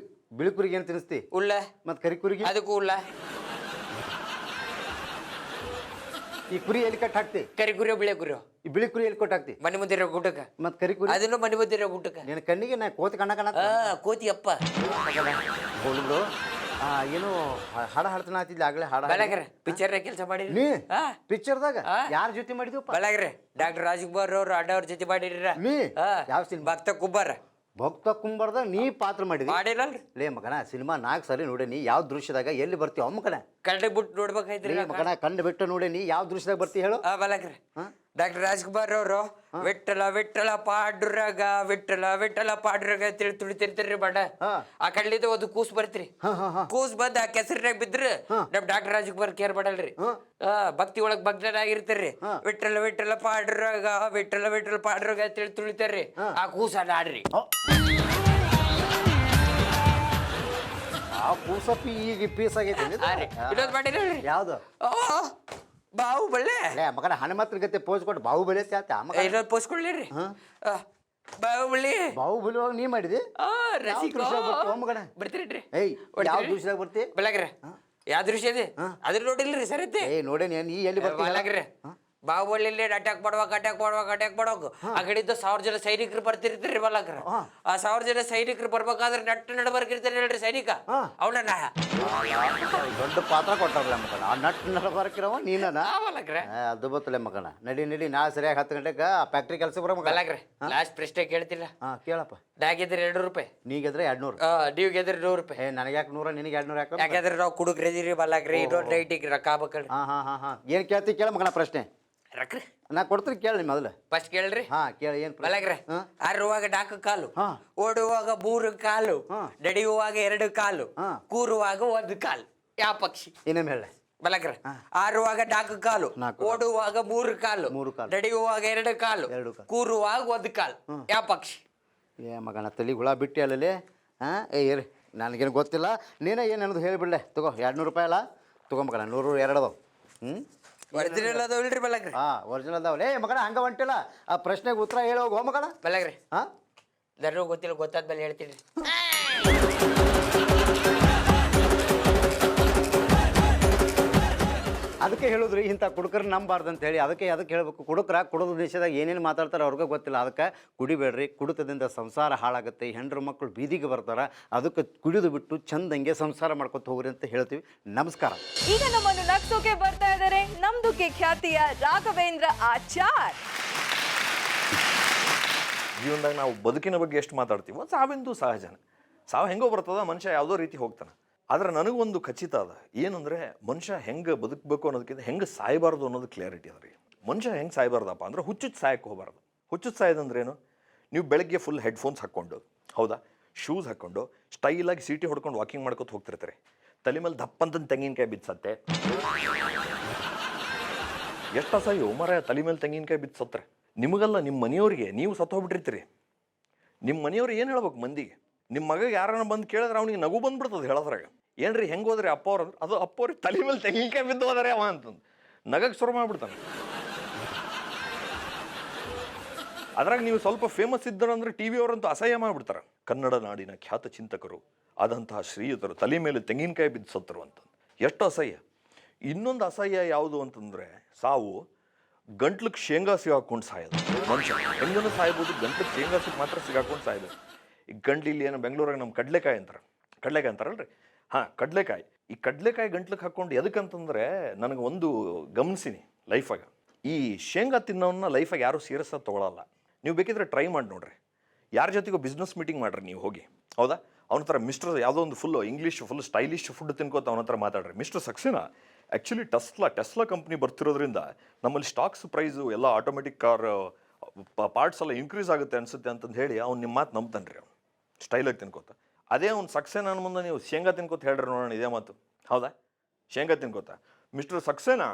ಬಿಳಿ ಕುರಿಗೆ ಏನ್ ತಿನ್ನಿಸ್ತಿ ಉಳ್ಳ ಮತ್ ಕರಿ ಕುರಿಗೆ ಅದಕ್ಕೂ ಉಳ್ಳ ಈ ಕುರಿ ಎಲ್ಲಿ ಕಟ್ ಹಾಕ್ತಿ ಕರಿ ಕುರಿಯೋ ಬಿಳಿ ಕುರಿಯೋ ಈ ಬಿಳಿ ಕುರಿ ಎಲ್ಲಿ ಕೊಟ್ಟು ಹಾಕ್ತಿ ಮನೆ ಮುಂದೆ ಇರೋ ಊಟಕ್ಕ ಮತ್ ಕರಿ ಕುರಿ ಅದನ್ನು ಮನೆ ಮುಂದೆ ಇರೋ ಊಟಕ್ಕ ನಿನ್ನ ಕಣ್ಣಿಗೆ ನಾ ಕೋತಿ ಕಣ್ಣ ಕೋತಿ ಅಪ್ಪ ಬೋಲ್ಬಿಡು ಏನು ಹಾಡ ಹಾಡ್ತಾನ ಆತಿದ್ಲಿ ಆಗ್ಲೇ ಹಾಡ ಬಲಗ್ರ ಪಿಕ್ಚರ್ ಕೆಲಸ ಮಾಡಿರಿ ನೀ ಪಿಕ್ಚರ್ದಾಗ ಯಾರ ಜೊತೆ ಮಾಡಿದ್ವಪ್ಪ ಬಲಗ್ರ ಡಾಕ್ಟರ್ ರಾಜ್ಕುಮಾರ್ ಅವ್ರು ಅಡ್ಡವ್ರ ಜೊತೆ ಮಾಡಿರ ನೀ ಯಾವ ಸಿನಿಮಾ ಭಕ್ತ ಕುಬ್ಬಾರ ಭಕ್ತ ಕುಂಬಾರ್ದಾಗ ನೀ ಪಾತ್ರ ಮಾಡಿದ್ವಿ ಮಾಡಿರಲ್ರಿ ಲೇ ಮಗನ ಸಿನಿಮಾ 4 ಸರಿ ನೋಡಿ ನೀ ಯಾವ ದೃಶ್ಯದಾಗ ಎಲ್ಲಿ ಬರ್ತೀವ ಮಗನ ಕನ್ನಡ ಬಿಟ್ಟು ನೋಡ್ಬೇಕಾಯ್ತ್ರಿ ಮಗನ ಕಂಡು ಬಿಟ್ಟು ನೋಡಿ ನೀ ಯಾವ ದೃಶ್ಯದಾಗ ಬರ್ತಿ ಹೇಳು ಬಲಗ್ರಿ ಡಾಕ್ಟರ್ ರಾಜ್ಕುಮಾರ್ ಅವರು ವಿಠ್ಠಲ ಪಾಂಡುರಂಗ ತಿಳಿ ತುಳಿತಿರ್ತೀರಿ ಬಣ್ಣ ಆ ಕಡ್ಲಿದ ಒಂದು ಕೂಸ್ ಬರ್ತ್ರಿ ಕೂಸ್ ಬಂದ್ ಆ ಕೆಸರಿನಾಗ ಬಿದ್ರ ನಮ್ ಡಾಕ್ಟರ್ ರಾಜ್ಕುಮಾರ್ ಕೇರ್ ಮಾಡಲ್ರಿ ಭಕ್ತಿ ಒಳಗ್ ಭಗ್ನಾಗಿರ್ತಾರ್ರಿ ವಿಠ್ಠಲ ಪಾಂಡುರಂಗ ತಿಳಿ ತುಳಿತಾರ್ರಿ ಆ ಕೂಸ ನಾಡ್ರಿ ಆ ಕೂಸಪ್ಪಿ ಈಗ ಪೀಸ್ ಆಗೈತಿ ಇನ್ನೊಂದ್ ಮಾಡಿರಿ ಯಾವ್ದು ಬಾಹುಬಲಿ ಮಗನ ಹನುಮಂತರ ಗತೆ ಪೋಸ್ ಕೊಟ್ಟು ಬಾಹುಬಲಿ ಇನ್ನೊಂದು ಪೋಸ್ಕೊಳ್ಳಿರಿ ಬಾಹುಬಲಿ ಬಾಹುಬಲಿ ನೀ ಮಾಡಿದಿ ಮಗನ ಬರ್ತೀರಿ ಯಾವ ದೃಶ್ಯದಾಗ ಬರ್ತಿ ಬೆಳಗ್ರ ಯಾವ ದೃಶ್ಯ ಇದೆ ಅದ್ರ ನೋಡಿಲ್ರಿ ಸರತ್ತೆ ನೋಡೇನಿ ನೀ ಎಲ್ಲಿ ಬರ್ತೀರಿ ಬಾಹುಬಲಿ ಅಟ್ಯಾಕ್ ಮಾಡುವಾಗ ಆ ಕಡೆಯಿಂದ 1000 ಜನ ಸೈನಿಕರು ಬರ್ತಿರ್ತೀರಿ ಬಲಕ್ರ ಆ 1000 ಜನ ಸೈನಿಕರು ಬರ್ಬೇಕಾದ್ರೆ ನಡಬರ್ಕಿರ್ತಾರೆ ಹೇಳ್ರಿ ಸೈನಿಕ ಅವನ ದೊಡ್ಡ ಪಾತ್ರ ಕೊಟ್ಟಾರಲ್ಲ ಮಗನ ಆ ನಡಬರ್ಕಿರವ ನೀನ ಬಲಕ್ರ ಅದು ಬತ್ತಲೆ ಮಗನ ನಡಿ ನಾ ಸರಿಯಾಗಿ 10 ಗಂಟೆಗೆ ಫ್ಯಾಕ್ಟ್ರಿ ಕೆಲಸ ಬರೋ ಬಲಕ್ರ ಲಾಸ್ಟ್ ಪ್ರಶ್ನೆ ಕೇಳ್ತಿಲ್ಲ ಕೇಳಪ್ಪ ನಾ ಗೆದ್ರೆ 200 ರೂಪಾಯಿ ನೀ ಗೆದ್ರೆ 200 ನೀವು ಗೆದ್ರೆ 100 ರೂಪಾಯಿ ನನಗೆ ಯಾಕೆ 100 ನಿನಗೆ 200 ಯಾಕೆ ಯಾಕಂದ್ರೆ ನಾವು ಕುಡುಕ್ರಿದಿರಿ ಬಲಕ್ರಿ ಇನ್ನೊಂದು ನೈಟಿಗೆ ರೊಕ್ಕ ಆಗ್ಬೇಕಲ್ರಿ ಏನ್ ಕೇಳ್ತಿ ಕೇಳ ಮಗನ ಪ್ರಶ್ನೆ ರಕ್ರಿ ನಾ ಕೊಡ್ತೀನಿ ಕೇಳಿ ಮೊದಲು ಫಸ್ಟ್ ಕೇಳ್ರಿ ಕೇಳಿ ಏನ್ ಬಲಗ್ರೆ ಆರುವಾಗ 4 ಕಾಲು ಓಡುವಾಗ 3 ಕಾಲು ನಡೆಯುವಾಗ 2 ಕಾಲು ಕೂರುವಾಗ 1 ಕಾಲು ಯಾವ ಪಕ್ಷಿ ಇನ್ನೊಮ್ಮೆ ಹೇಳ ಮಲಗ್ರ ಆರುವಾಗ 4 ಕಾಲು, ಓಡುವಾಗ 3 ಕಾಲು, ನಡೆಯುವಾಗ 2 ಕಾಲು, ಕೂರುವಾಗ 1 ಕಾಲು. ಯಾವ ಪಕ್ಷಿ? ಮಗನ ತಲೆ ಹುಳ ಬಿಟ್ಟು ಅಲ್ಲಲ್ಲಿ. ಹಾಂ ಏರಿ ನನಗೇನು ಗೊತ್ತಿಲ್ಲ, ನೀನೇ ಏನು ಅನ್ನೋದು ಹೇಳಿಬಿಡ್ಲೆ. ತಗೋ 200 ರೂಪಾಯಿ ಅಲ್ಲ, ತೊಗೊಂಬಕಲ್ಲ 100 2 ಅದಾವ. ಒರಿಜಿನಲ್ ಅದಾವ ಇಲ್ರಿ ಮಲಗ್ರಿ? ಒರಿಜಿನಲ್ ಅದಾವಲ್ಲ. ಮಗನ ಹಂಗೆ ಹೊಂಟಿಲ್ಲ, ಆ ಪ್ರಶ್ನೆಗೆ ಉತ್ತರ ಹೇಳೋಗಿ ಹೋ ಮಗನ. ಮಲಗ್ರಿ ನನಗೂ ಗೊತ್ತಿಲ್ಲ, ಗೊತ್ತಾದ್ಮೇಲೆ ಹೇಳ್ತೀನಿ. ಅದಕ್ಕೆ ಹೇಳಿದ್ರಿ ಇಂಥ ಕುಡುಕರು ನಂಬಾರ್ದು ಅಂತ ಹೇಳಿ. ಅದಕ್ಕೆ ಹೇಳಬೇಕು, ಕುಡೋದು ದೇಶದಾಗ ಏನೇನು ಮಾತಾಡ್ತಾರೆ ಅವ್ರಿಗೆ ಗೊತ್ತಿಲ್ಲ. ಅದಕ್ಕೆ ಕುಡಿಬೇಡ್ರಿ, ಕುಡಿತದಿಂದ ಸಂಸಾರ ಹಾಳಾಗುತ್ತೆ, ಹೆಣ್ಣು ಮಕ್ಕಳು ಬೀದಿಗೆ ಬರ್ತಾರೆ. ಅದಕ್ಕೆ ಕುಡಿದು ಬಿಟ್ಟು ಚಂದಂಗೆ ಸಂಸಾರ ಮಾಡ್ಕೊತ ಹೋಗ್ರಿ ಅಂತ ಹೇಳ್ತೀವಿ. ನಮಸ್ಕಾರ. ಈಗ ನಮ್ಮನ್ನು ನಗ್ಸೋಕೆ ಬರ್ತಾ ಇದ್ದಾರೆ ನಮ್ದುಕ್ಕೆ ಖ್ಯಾತಿಯ ರಾಘವೇಂದ್ರ ಆಚಾರ್. ಜೀವನದಾಗ ನಾವು ಬದುಕಿನ ಬಗ್ಗೆ ಎಷ್ಟು ಮಾತಾಡ್ತೀವೋ ಸಾವಿಂದು ಸಹಜನ. ಸಾವು ಹೆಂಗೋ ಬರ್ತದ, ಮನುಷ್ಯ ಯಾವುದೋ ರೀತಿ ಹೋಗ್ತಾನೆ. ಆದರೆ ನನಗೊಂದು ಖಚಿತ ಅದ, ಏನಂದರೆ ಮನುಷ್ಯ ಹೆಂಗೆ ಬದುಕಬೇಕು ಅನ್ನೋದಕ್ಕಿಂತ ಹೆಂಗೆ ಸಾಯಬಾರ್ದು ಅನ್ನೋದು ಕ್ಲಿಯರಿಟಿ ಅದ ರೀ. ಮನುಷ್ಯ ಹೆಂಗೆ ಸಾಯಬಾರ್ದಪ್ಪ ಅಂದ್ರೆ ಹುಚ್ಚುಚ್ಚು ಸಾಯಕ್ಕೆ ಹೋಗಬಾರ್ದು. ಹುಚ್ಚುಚ್ಚು ಸಾಯೋದಂದ್ರೇನು? ನೀವು ಬೆಳಗ್ಗೆ ಫುಲ್ ಹೆಡ್ಫೋನ್ಸ್ ಹಾಕ್ಕೊಂಡು, ಹೌದಾ, ಶೂಸ್ ಹಾಕ್ಕೊಂಡು ಸ್ಟೈಲಾಗಿ ಸೀಟಿ ಹೊಡ್ಕೊಂಡು ವಾಕಿಂಗ್ ಮಾಡ್ಕೊತ ಹೋಗ್ತಿರ್ತಾರೆ. ತಲೆ ಮೇಲೆ ದಪ್ಪಂತ ತೆಂಗಿನಕಾಯಿ ಬಿದ್ಸತ್ತೆ. ಎಷ್ಟು ಅಸಹ್ಯ ಮರ, ತಲೆ ಮೇಲೆ ತೆಂಗಿನಕಾಯಿ ಬಿದ್ಸತ್ರೆ. ನಿಮಗಲ್ಲ, ನಿಮ್ಮ ಮನೆಯವ್ರಿಗೆ ನೀವು ಸತ್ತು ಹೋಗ್ಬಿಟ್ಟಿರ್ತೀರಿ. ನಿಮ್ಮ ಮನೆಯವ್ರು ಏನು ಹೇಳ್ಬೇಕು ಮಂದಿಗೆ? ನಿಮ್ಮ ಮಗ ಯಾರನ್ನ ಬಂದು ಕೇಳಿದ್ರೆ ಅವ್ನಿಗೆ ನಗು ಬಂದ್ಬಿಡ್ತದೆ ಹೇಳೋದ್ರಾಗ. ಏನ್ರಿ ಹೆಂಗೆ ಹೋದ್ರಿ ಅಪ್ಪ ಅವ್ರು ಅಂದ್ರೆ, ಅದು ಅಪ್ಪ ಅವ್ರಿಗೆ ತಲೆ ಮೇಲೆ ತೆಂಗಿನಕಾಯಿ ಬಿದ್ದು ಹೋದರೆ ಅವ ಅಂತಂದು ನಗಕ್ಕೆ ಶುರು ಮಾಡ್ಬಿಡ್ತಾನೆ. ಅದ್ರಾಗ ನೀವು ಸ್ವಲ್ಪ ಫೇಮಸ್ ಇದ್ದಾರಂದ್ರೆ ಟಿ ವಿ ಅವರಂತೂ ಅಸಹ್ಯ ಮಾಡಿಬಿಡ್ತಾರೆ. ಕನ್ನಡ ನಾಡಿನ ಖ್ಯಾತ ಚಿಂತಕರು ಆದಂತಹ ಶ್ರೀಯುತರು ತಲೆ ಮೇಲೆ ತೆಂಗಿನಕಾಯಿ ಬಿದ್ದು ಸತ್ತರು ಅಂತ ಎಷ್ಟು ಅಸಹ್ಯ. ಇನ್ನೊಂದು ಅಸಹ್ಯ ಯಾವುದು ಅಂತಂದರೆ, ಸಾವು ಗಂಟ್ಲಿಗೆ ಶೇಂಗಾ ಸಿಗಾಕೊಂಡು ಸಾಯೋದು. ಮನುಷ್ಯ ಹೆಂಗನೂ ಸಾಯ್ಬೋದು, ಗಂಟ್ಲಿಗೆ ಶೇಂಗಾ ಮಾತ್ರ ಸಿಗಾಕೊಂಡು ಸಾಯ್ಬೇಕು. ಈ ಗಂಟ್ಲಿಲ್ಲಿ ಏನೋ ಬೆಂಗಳೂರಾಗ ನಮ್ಮ ಕಡಲೆಕಾಯಿ ಅಂತಾರಲ್ರಿ. ಹಾಂ, ಕಡಲೆಕಾಯಿ. ಈ ಕಡಲೆಕಾಯಿ ಗಂಟ್ಲಿಗೆ ಹಾಕ್ಕೊಂಡು ಎದಕ್ಕಂತಂದರೆ, ನನಗೆ ಒಂದು ಗಮನಿಸಿನಿ ಲೈಫಾಗ, ಈ ಶೇಂಗಾ ತಿನ್ನೋನ್ನ ಲೈಫಾಗ ಯಾರೂ ಸೀರಿಯಸ್ ಆಗಿ ತೊಗೊಳಲ್ಲ. ನೀವು ಬೇಕಿದ್ರೆ ಟ್ರೈ ಮಾಡಿ ನೋಡ್ರಿ. ಯಾರ ಜೊತೆಗೂ ಬಿಸ್ನೆಸ್ ಮೀಟಿಂಗ್ ಮಾಡ್ರಿ ನೀವು ಹೋಗಿ, ಹೌದಾ, ಅವನ ಹತ್ರ ಮಿಸ್ಟರ್ ಯಾವುದೋ ಒಂದು ಫುಲ್ ಸ್ಟೈಲಿಶ್ ಫುಡ್ ತಿನ್ಕೋತ ಅವನ ಹತ್ರ ಮಾತಾಡ್ರಿ. Mister Saxena, actually Tesla company ಬರ್ತಿರೋದ್ರಿಂದ ನಮ್ಮಲ್ಲಿ ಸ್ಟಾಕ್ಸ್ ಪ್ರೈಸು ಎಲ್ಲ ಆಟೋಮೆಟಿಕ್ ಕಾರ್ ಪಾರ್ಟ್ಸ್ ಎಲ್ಲ ಇನ್ಕ್ರೀಸ್ ಆಗುತ್ತೆ ಅನಿಸುತ್ತೆ ಅಂತಂದು ಹೇಳಿ ಅವ್ನು ನಿಮ್ಮ ಮಾತು ನಂಬ್ತಾನೆ ರೀ. ಅವ್ನು ಸ್ಟೈಲಾಗಿ ತಿನ್ಕೋತ. ಅದೇ ಅವ್ನು ಸಕ್ಸೇನಾ ಮುಂದೆ ನೀವು ಶೇಂಗಾ ತಿನ್ಕೋತ ಹೇಳ್ರಿ ನೋಡೋಣ, ಇದೇ ಮಾತು, ಹೌದಾ, ಶೇಂಗಾ ತಿನ್ಕೋತ. ಮಿಸ್ಟರ್ ಸಕ್ಸೇನಾ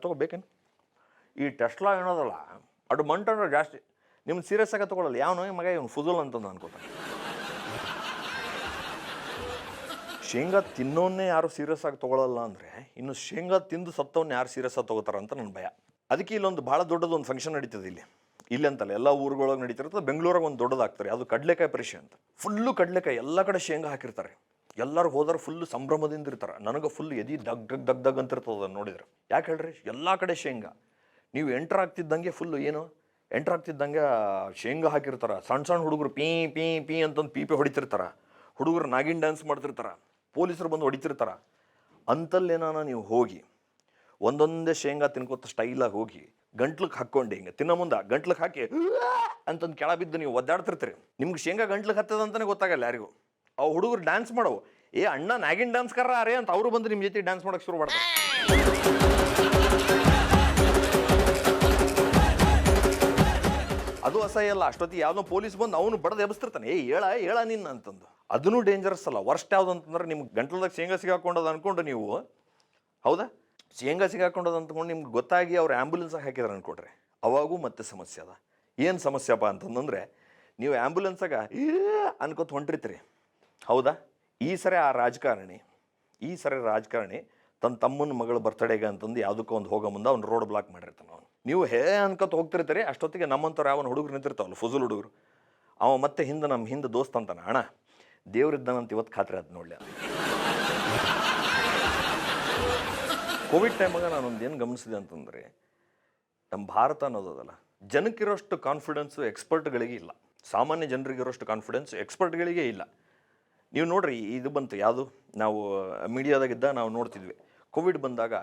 ತೊಗೋಬೇಕೇನು? ಈ ಟೆಸ್ಲಾ ಏನೋದಲ್ಲ ಅದು ಮಂಟಂದ್ರೆ ಜಾಸ್ತಿ, ನಿಮ್ಗೆ ಸೀರಿಯಸ್ ಆಗಿ ತೊಗೊಳಲ್ಲ. ಯಾವನೋ ಮಗ ಇವ್ನು ಫುಜಲ್ ಅಂತಂದು ಅನ್ಕೋತಾನೆ. ಶೇಂಗಾ ತಿನ್ನೋನ್ನೇ ಯಾರು ಸೀರಿಯಸ್ ಆಗಿ ತೊಗೊಳಲ್ಲ ಅಂದರೆ, ಇನ್ನು ಶೇಂಗಾ ತಿಂದು ಸತ್ತವನ್ನ ಯಾರು ಸೀರಿಯಸ್ ಆಗಿ ತೊಗೋತಾರ ಅಂತ ನನ್ನ ಭಯ. ಅದಕ್ಕೆ ಇಲ್ಲೊಂದು ಭಾಳ ದೊಡ್ಡದೊಂದು ಫಂಕ್ಷನ್ ನಡೀತದೆ ಇಲ್ಲಿ ಅಂತಲ್ಲ, ಎಲ್ಲ ಊರುಗಳೊಳಗೆ ನಡೀತಿರ್ತದೆ. ಬೆಂಗಳೂರಾಗ ಒಂದು ದೊಡ್ಡದಾಗ್ತಾರೆ, ಅದು ಕಡಲೆಕಾಯಿ ಪರೀಕ್ಷೆ ಅಂತ. ಫುಲ್ಲು ಕಡಲೆಕಾಯಿ, ಎಲ್ಲ ಕಡೆ ಶೇಂಗಾ ಹಾಕಿರ್ತಾರೆ. ಎಲ್ಲರೂ ಹೋದ್ರೆ ಫುಲ್ಲು ಸಂಭ್ರಮದಿಂದ ಇರ್ತಾರೆ. ನನಗೆ ಫುಲ್ ಎದಿ ದಗ್ ಅಂತಿರ್ತದೆ ನೋಡಿದ್ರೆ. ಯಾಕೆ ಹೇಳ್ರಿ, ಎಲ್ಲ ಕಡೆ ಶೇಂಗಾ. ನೀವು ಎಂಟ್ರ್ ಆಗ್ತಿದ್ದಂಗೆ ಫುಲ್ಲು ಶೇಂಗಾ ಹಾಕಿರ್ತಾರೆ. ಸಣ್ಣ ಹುಡುಗರು ಪೀ ಅಂತಂದು ಪೀಪೆ ಹೊಡಿತಿರ್ತಾರೆ. ಹುಡುಗರು ನಾಗಿನ್ ಡ್ಯಾನ್ಸ್ ಮಾಡ್ತಿರ್ತಾರೆ. ಪೊಲೀಸರು ಬಂದು ಹೊಡಿತಿರ್ತಾರೆ. ಅಂತಲ್ಲೇನಾನ ನೀವು ಹೋಗಿ ಒಂದೊಂದೇ ಶೇಂಗಾ ತಿನ್ಕೋತ ಸ್ಟೈಲಾಗಿ ಹೋಗಿ ಗಂಟ್ಲಿಗೆ ಹಾಕ್ಕೊಂಡು ಹಿಂಗೆ ತಿನ್ನೋ ಮುಂದೆ ಗಂಟ್ಲಿಗೆ ಹಾಕಿ ಅಂತಂದು ಕೆಳ ಬಿದ್ದು ನೀವು ಒದ್ದಾಡ್ತಿರ್ತೀರಿ. ನಿಮ್ಗೆ ಶೇಂಗಾ ಗಂಟ್ಲಿಗೆ ಹತ್ತದ ಅಂತಲೇ ಗೊತ್ತಾಗಲ್ಲ ಯಾರಿಗೂ. ಅವು ಹುಡುಗರು ಡ್ಯಾನ್ಸ್ ಮಾಡವು, ಅಣ್ಣ ನಾಗಿನ್ ಡ್ಯಾನ್ಸ್ ಅರೇ ಅಂತ ಅವರು ಬಂದು ನಿಮ್ಮ ಜೊತೆ ಡ್ಯಾನ್ಸ್ ಮಾಡೋಕ್ಕೆ ಶುರು ಮಾಡ್ತಾರೆ. ಅದು ಅಸಹ್ಯ ಅಲ್ಲ. ಅಷ್ಟೊತ್ತಿಗೆ ಯಾವುದೋ ಪೊಲೀಸ್ ಬಂದು ಅವನು ಬಡದು ಎಬ್ಸ್ತಿರ್ತಾನೆ, ಹೇಳ ನಿನ್ನ ಅಂತಂದು. ಅದನ್ನೂ ಡೇಂಜರಸ್ ಅಲ್ಲ. ವರ್ಸ್ಟ್ ಯಾವುದು ಅಂತಂದ್ರೆ, ನಿಮ್ಗೆ ಗಂಟಲದಾಗ ಶೇಂಗಾ ಸಿಗಾಕೊಂಡದು ಅಂದ್ಕೊಂಡು ನೀವು, ಹೌದಾ, ಶೇಂಗಾ ಸಿಗಾಕೊಂಡದು ಅಂದ್ಕೊಂಡು ನಿಮ್ಗೆ ಗೊತ್ತಾಗಿ ಅವ್ರು ಆ್ಯಂಬುಲೆನ್ಸಾಗಿ ಹಾಕಿದಾರೆ ಅಂದ್ಕೊಡ್ರಿ, ಅವಾಗೂ ಮತ್ತೆ ಸಮಸ್ಯೆ ಅದ. ಏನು ಸಮಸ್ಯೆಪ್ಪ ಅಂತಂದ್ರೆ, ನೀವು ಆ್ಯಂಬುಲೆನ್ಸಾಗ ಅನ್ಕೋತ ಹೊಂಟಿರ್ತೀರಿ, ಹೌದಾ. ಈ ಸರಿ ರಾಜಕಾರಣಿ ತನ್ನ ತಮ್ಮನ ಮಗಳ ಬರ್ತಡೇಗೆ ಅಂತಂದು ಯಾವುದಕ್ಕೂ ಒಂದು ಹೋಗೋ ಮುಂದೆ ಅವ್ನು ರೋಡ್ ಬ್ಲಾಕ್ ಮಾಡಿರ್ತಾನೆ. ಅವನು ನೀವು ಅನ್ಕೋತ ಹೋಗ್ತಿರ್ತೀರಿ. ಅಷ್ಟೊತ್ತಿಗೆ ನಮ್ಮಂಥವ್ರು ಯಾವನು ಹುಡುಗರು ನಿಂತಿರ್ತಾವಲ್ಲ, ಫುಜುಲ್ ಹುಡುಗರು, ಅವ ಮತ್ತೆ ನಮ್ಮ ಹಿಂದೆ ದೋಸ್ತ ಅಂತಾನೆ, ಅಣ್ಣ ದೇವ್ರಿದ್ದಾನಂತ ಇವತ್ತು ಖಾತ್ರಿ ಅದು ನೋಡಲಿ. ಕೋವಿಡ್ ಟೈಮಾಗ ನಾನೊಂದು ಏನು ಗಮನಿಸಿದೆ ಅಂತಂದರೆ, ನಮ್ಮ ಭಾರತ ಅನ್ನೋದಲ್ಲ, ಜನಕ್ಕಿರೋಷ್ಟು ಕಾನ್ಫಿಡೆನ್ಸು ಎಕ್ಸ್ಪರ್ಟ್ಗಳಿಗೆ ಇಲ್ಲ. ಸಾಮಾನ್ಯ ಜನರಿಗಿರೋಷ್ಟು ಕಾನ್ಫಿಡೆನ್ಸ್ ಎಕ್ಸ್ಪರ್ಟ್ಗಳಿಗೆ ಇಲ್ಲ. ನೀವು ನೋಡ್ರಿ, ಇದು ಬಂತು ಯಾವುದು, ನಾವು ಮೀಡಿಯಾದಾಗಿದ್ದ ನಾವು ನೋಡ್ತಿದ್ವಿ. ಕೋವಿಡ್ ಬಂದಾಗ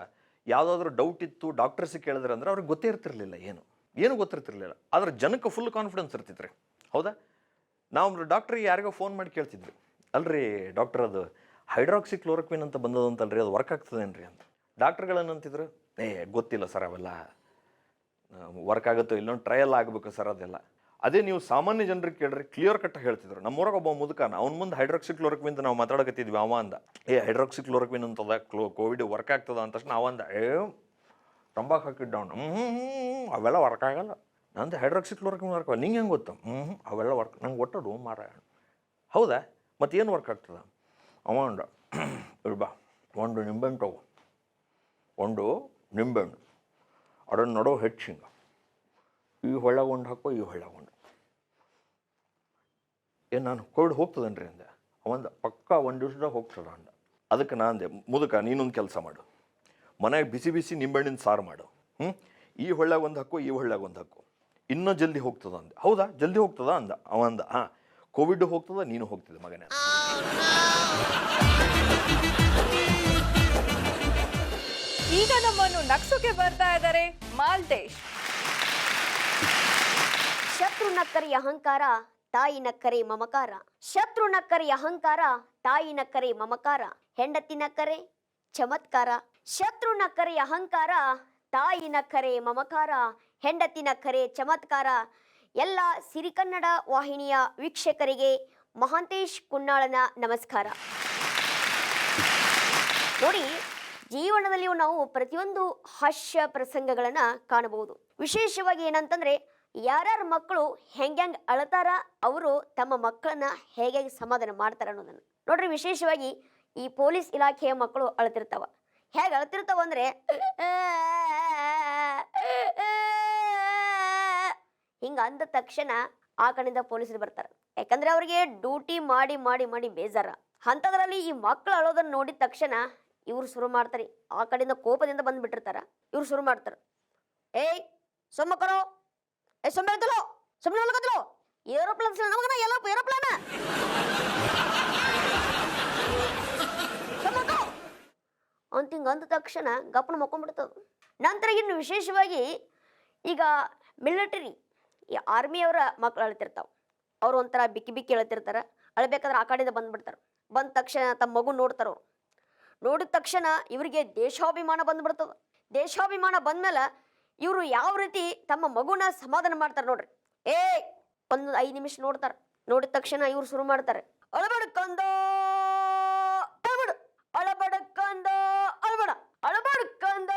ಯಾವುದಾದ್ರೂ ಡೌಟ್ ಇತ್ತು ಡಾಕ್ಟರ್ಸಿಗೆ ಕೇಳಿದ್ರೆ ಅಂದ್ರೆ ಅವ್ರಿಗೆ ಗೊತ್ತೇ ಇರ್ತಿರ್ಲಿಲ್ಲ, ಏನು ಗೊತ್ತಿರ್ತಿರ್ಲಿಲ್ಲ. ಆದರೆ ಜನಕ್ಕೆ ಫುಲ್ ಕಾನ್ಫಿಡೆನ್ಸ್ ಇರ್ತಿತ್ತು ರೀ, ಹೌದಾ. ನಾವು ಡಾಕ್ಟ್ರಿಗೆ ಯಾರಿಗೋ ಫೋನ್ ಮಾಡಿ ಕೇಳ್ತಿದ್ವಿ, ಅಲ್ರಿ ಡಾಕ್ಟರ್ ಅದು ಹೈಡ್ರಾಕ್ಸಿಕ್ಲೋರೋಕ್ವಿನ್ ಅಂತ ಬಂದದಂತಲ್ರಿ, ಅದು ವರ್ಕ್ ಆಗ್ತದೇನ್ರಿ ಅಂತ. ಡಾಕ್ಟ್ರುಗಳನ್ನಂತಿದ್ರು, ಗೊತ್ತಿಲ್ಲ ಸರ್, ಅವೆಲ್ಲ ವರ್ಕ್ ಆಗುತ್ತೋ ಇಲ್ಲೊಂದು ಟ್ರಯಲ್ ಆಗಬೇಕು ಸರ್ ಅದೆಲ್ಲ. ಅದೇ ನೀವು ಸಾಮಾನ್ಯ ಜನರಿಗೆ ಕೇಳ್ರಿ ಕ್ಲಿಯರ್ ಕಟ್ ಹೇಳ್ತಿದ್ರು. ನಮ್ಮೂರಾಗ ಒಬ್ಬ ಮುದುಕನ ಅವ್ನ ಮುಂದೆ ಹೈಡ್ರಾಕ್ಸಿಕ್ಲೋರೋಕ್ವಿನ್ ನಾವು ಮಾತಾಡಕತ್ತಿದ್ವಿ. ಅವ ಅಂದ ಹೈಡ್ರಾಕ್ಸಿಕ್ಲೋರೋಕ್ವಿನ್ ಅಂತದ ಕೋವಿಡ್ ವರ್ಕ್ ಆಗ್ತದ ಅಂತ ತಕ್ಷಣ ಅವಂದ ತಂಬಾಕು ಹಾಕಿದ್ದ ಅವನು. ಅವೆಲ್ಲ ವರ್ಕ್ ಆಗಲ್ಲ. ನಂದು ಹೈಡ್ರಾಕ್ಸಿಕ್ಲೋರೋಕ್ವಿನ್ ವರ್ಕ್ ನಿಂಗೆ ಹೆಂಗೆ ಗೊತ್ತ? ಅವೆಲ್ಲ ವರ್ಕ್ ನಂಗೆ ಒಟ್ಟದು ಮಾರಾಯ. ಹೌದಾ ಮತ್ತೇನು ವರ್ಕ್ ಆಗ್ತದ? ಅವ ಅಂದ ಬಾ ಒಂದು ನಿಂಬೆಹಣ್ಣು ತಗೋ, ಒಂದು ನಿಂಬೆಹಣ್ಣು ಅದನ್ನು ನಡೋ ಹೆಚ್ಚಿಂಗ ಈ ಹೊಳ್ಳಗೊಂಡು ಹಾಕೋ, ಈ ಹೊಳ್ಳಗೊಂಡು ಏನು ನಾನು ಕೋವಿಡ್ ಹೋಗ್ತದನ್ರಿ ಅಂದೆ. ಅವಂದ ಪಕ್ಕ ಒಂದು ದಿವ್ಸದಾಗ ಹೋಗ್ತದ ಅಂದ. ಅದಕ್ಕೆ ನಾ ಅಂದೆ ಮುದುಕ ನೀನೊಂದು ಕೆಲಸ ಮಾಡು, ಮನೆಗೆ ಬಿಸಿ ಬಿಸಿ ನಿಂಬೆಹಣ್ಣಿನ ಸಾರು ಮಾಡು. ಈ ಹೊಳ್ಳ್ಯಾಗ ಒಂದು ಹಾಕು, ಈ ಹೊಳ್ಳ್ಯಾಗ ಒಂದು ಹಾಕು, ಇನ್ನೂ ಜಲ್ದಿ ಹೋಗ್ತದ ಅಂದೆ. ಹೌದಾ ಜಲ್ದಿ ಹೋಗ್ತದ ಅಂದ. ಅವಂದ ಕೋವಿಡ್ ಹೋಗ್ತದ, ನೀನು ಹೋಗ್ತಿದ್ದೆ ಮಗನೇ. ಈಗ ನಮ್ಮನ್ನು ನಕ್ಸುಗೆ ಬರ್ತಾ ಇದ್ದಾರೆ ಮಾಲ್ತೇಶ್. ಶತ್ರು ನಕ್ಕರಿ ಅಹಂಕಾರ, ತಾಯಿ ನಕ್ಕರೆ ಮಮಕಾರ. ಶತ್ರು ನಕ್ಕರಿ ಅಹಂಕಾರ, ತಾಯಿ ನಕ್ಕರೆ ಮಮಕಾರ. ಹೆಂಡತಿ ನಕ್ಕರೆ ಚಮತ್ಕಾರ. ಶತ್ರು ನಕ್ಕರೆ ಅಹಂಕಾರ, ತಾಯಿ ನಕ್ಕರೆ ಮಮಕಾರ. ಹೆಂಡತಿ ನಕ್ಕರೆ ಚಮತ್ಕಾರ. ಎಲ್ಲ ಸಿರಿಕನ್ನಡ ವಾಹಿನಿಯ ವೀಕ್ಷಕರಿಗೆ ಮಹಾಂತೇಶ್ ಕುನ್ನಾಳನ ನಮಸ್ಕಾರ. ನೋಡಿ, ಜೀವನದಲ್ಲಿ ನಾವು ಪ್ರತಿಯೊಂದು ಹಾಸ್ಯ ಪ್ರಸಂಗಗಳನ್ನು ಕಾಣಬಹುದು. ವಿಶೇಷವಾಗಿ ಏನಂತಂದ್ರೆ ಯಾರ್ಯಾರ ಮಕ್ಕಳು ಹೆಂಗೆ ಅಳತಾರ, ಅವರು ತಮ್ಮ ಮಕ್ಕಳನ್ನ ಹೇಗೆ ಸಮಾಧಾನ ಮಾಡ್ತಾರ ಅನ್ನೋದನ್ನು ನೋಡ್ರಿ. ವಿಶೇಷವಾಗಿ ಈ ಪೊಲೀಸ್ ಇಲಾಖೆಯ ಮಕ್ಕಳು ಅಳ್ತಿರ್ತಾವ. ಹೇಗೆ ಅಳ್ತಿರ್ತಾವ ಅಂದ್ರೆ ಹಿಂಗ ಅಂದ ತಕ್ಷಣ ಆ ಕಡೆಯಿಂದ ಪೊಲೀಸರು ಬರ್ತಾರೆ. ಯಾಕಂದ್ರೆ ಅವ್ರಿಗೆ ಡ್ಯೂಟಿ ಮಾಡಿ ಮಾಡಿ ಮಾಡಿ ಬೇಜಾರ. ಅಂಥದ್ರಲ್ಲಿ ಈ ಮಕ್ಕಳು ಅಳೋದನ್ನ ನೋಡಿದ ತಕ್ಷಣ ಇವ್ರು ಶುರು ಮಾಡ್ತಾರೆ. ಆ ಕಡೆಯಿಂದ ಕೋಪದಿಂದ ಬಂದ್ಬಿಟ್ಟಿರ್ತಾರ. ಇವ್ರು ಶುರು ಮಾಡ್ತಾರೆ, ಏಯ್ ಸೊಮ್ಮಕ್ಕರೋ, ಸೊಮ್ಮೆ ಸುಮ್ಮನೆ ಏರೋಪ್ಲೇನ್ ನಮಗನ ಎಲ್ಲ ಏರೋಪ್ಲೇನ ಅಂತ ಹಿಂಗ ಅಂದ ತಕ್ಷಣ ಗಪ್ಪನ ಮಕ್ಕೊಂಡ್ಬಿಡ್ತದ. ನಂತರ ಇನ್ನು ವಿಶೇಷವಾಗಿ ಈಗ ಮಿಲಿಟರಿ ಈ ಆರ್ಮಿಯವರ ಮಕ್ಕಳು ಅಳ್ತಿರ್ತಾವ. ಅವ್ರು ಒಂಥರ ಬಿಕ್ಕಿ ಬಿಕ್ಕಿ ಅಳ್ತಿರ್ತಾರ. ಅಳ್ಬೇಕಾದ್ರೆ ಆ ಕಡೆಯಿಂದ ಬಂದ್ಬಿಡ್ತಾರೆ. ಬಂದ ತಕ್ಷಣ ತಮ್ಮ ಮಗು ನೋಡ್ತಾರ. ಅವ್ರು ನೋಡಿದ ತಕ್ಷಣ ಇವರಿಗೆ ದೇಶಾಭಿಮಾನ ಬಂದ್ಬಿಡ್ತದ. ದೇಶಾಭಿಮಾನ ಬಂದ್ಮೇಲೆ ಇವರು ಯಾವ ರೀತಿ ತಮ್ಮ ಮಗುನ ಸಮಾಧಾನ ಮಾಡ್ತಾರೆ ನೋಡ್ರಿ. ಒಂದು 5 ನಿಮಿಷ ನೋಡ್ತಾರೆ. ನೋಡಿದ ತಕ್ಷಣ ಇವ್ರು ಶುರು ಮಾಡ್ತಾರೆ, ಅಳಬಡ್ಕಂದ ಅಳಬಡ, ಅಳಬಡ್ಕಂದ ಅಳಬಡ, ಅಳಬಡ್ಕಂದ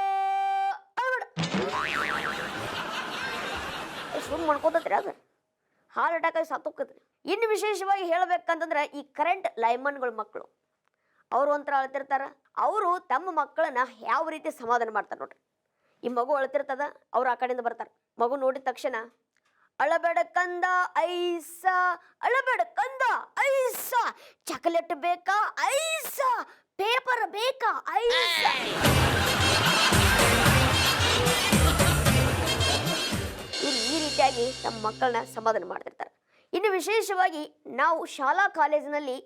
ಅಳಬಡ. ಶುರು ಮಾಡ್ಕೋತತ್ರಿ. ಅದು ಹಾರ್ಟ್ ಅಟ್ಯಾಕ್ ಆಗಿ ಸತ್ತೋಕ್ಕತ್ರಿ. ಇನ್ನು ವಿಶೇಷವಾಗಿ ಹೇಳ್ಬೇಕಂತಂದ್ರೆ ಈ ಕರೆಂಟ್ ಲೈನ್ಮನ್ಗಳ ಮಕ್ಕಳು ಅವರು ಒಂಥರ ಅಳ್ತಿರ್ತಾರ. ಅವರು ತಮ್ಮ ಮಕ್ಕಳನ್ನ ಯಾವ ರೀತಿ ಸಮಾಧಾನ ಮಾಡ್ತಾರೆ ನೋಡ್ರಿ. ಈ ಮಗು ಅಳ್ತಿರ್ತದ, ಅವ್ರು ಆ ಕಡೆಯಿಂದ ಬರ್ತಾರೆ. ಮಗು ನೋಡಿದ ತಕ್ಷಣ ಅಳಬೇಡ ಕಂದ ಐಸ, ಅಳಬೇಡ ಕಂದ ಐಸ, ಚಾಕ್ಲೇಟ್ ಬೇಕಾ ಐಸ, ಪೇಪರ್ ಬೇಕಾ ಐಸ. ಇವ್ರು ಈ ರೀತಿಯಾಗಿ ತಮ್ಮ ಮಕ್ಕಳನ್ನ ಸಮಾಧಾನ ಮಾಡ್ತಿರ್ತಾರೆ. ಇನ್ನು ವಿಶೇಷವಾಗಿ ನಾವು ಶಾಲಾ ಕಾಲೇಜಿನಲ್ಲಿ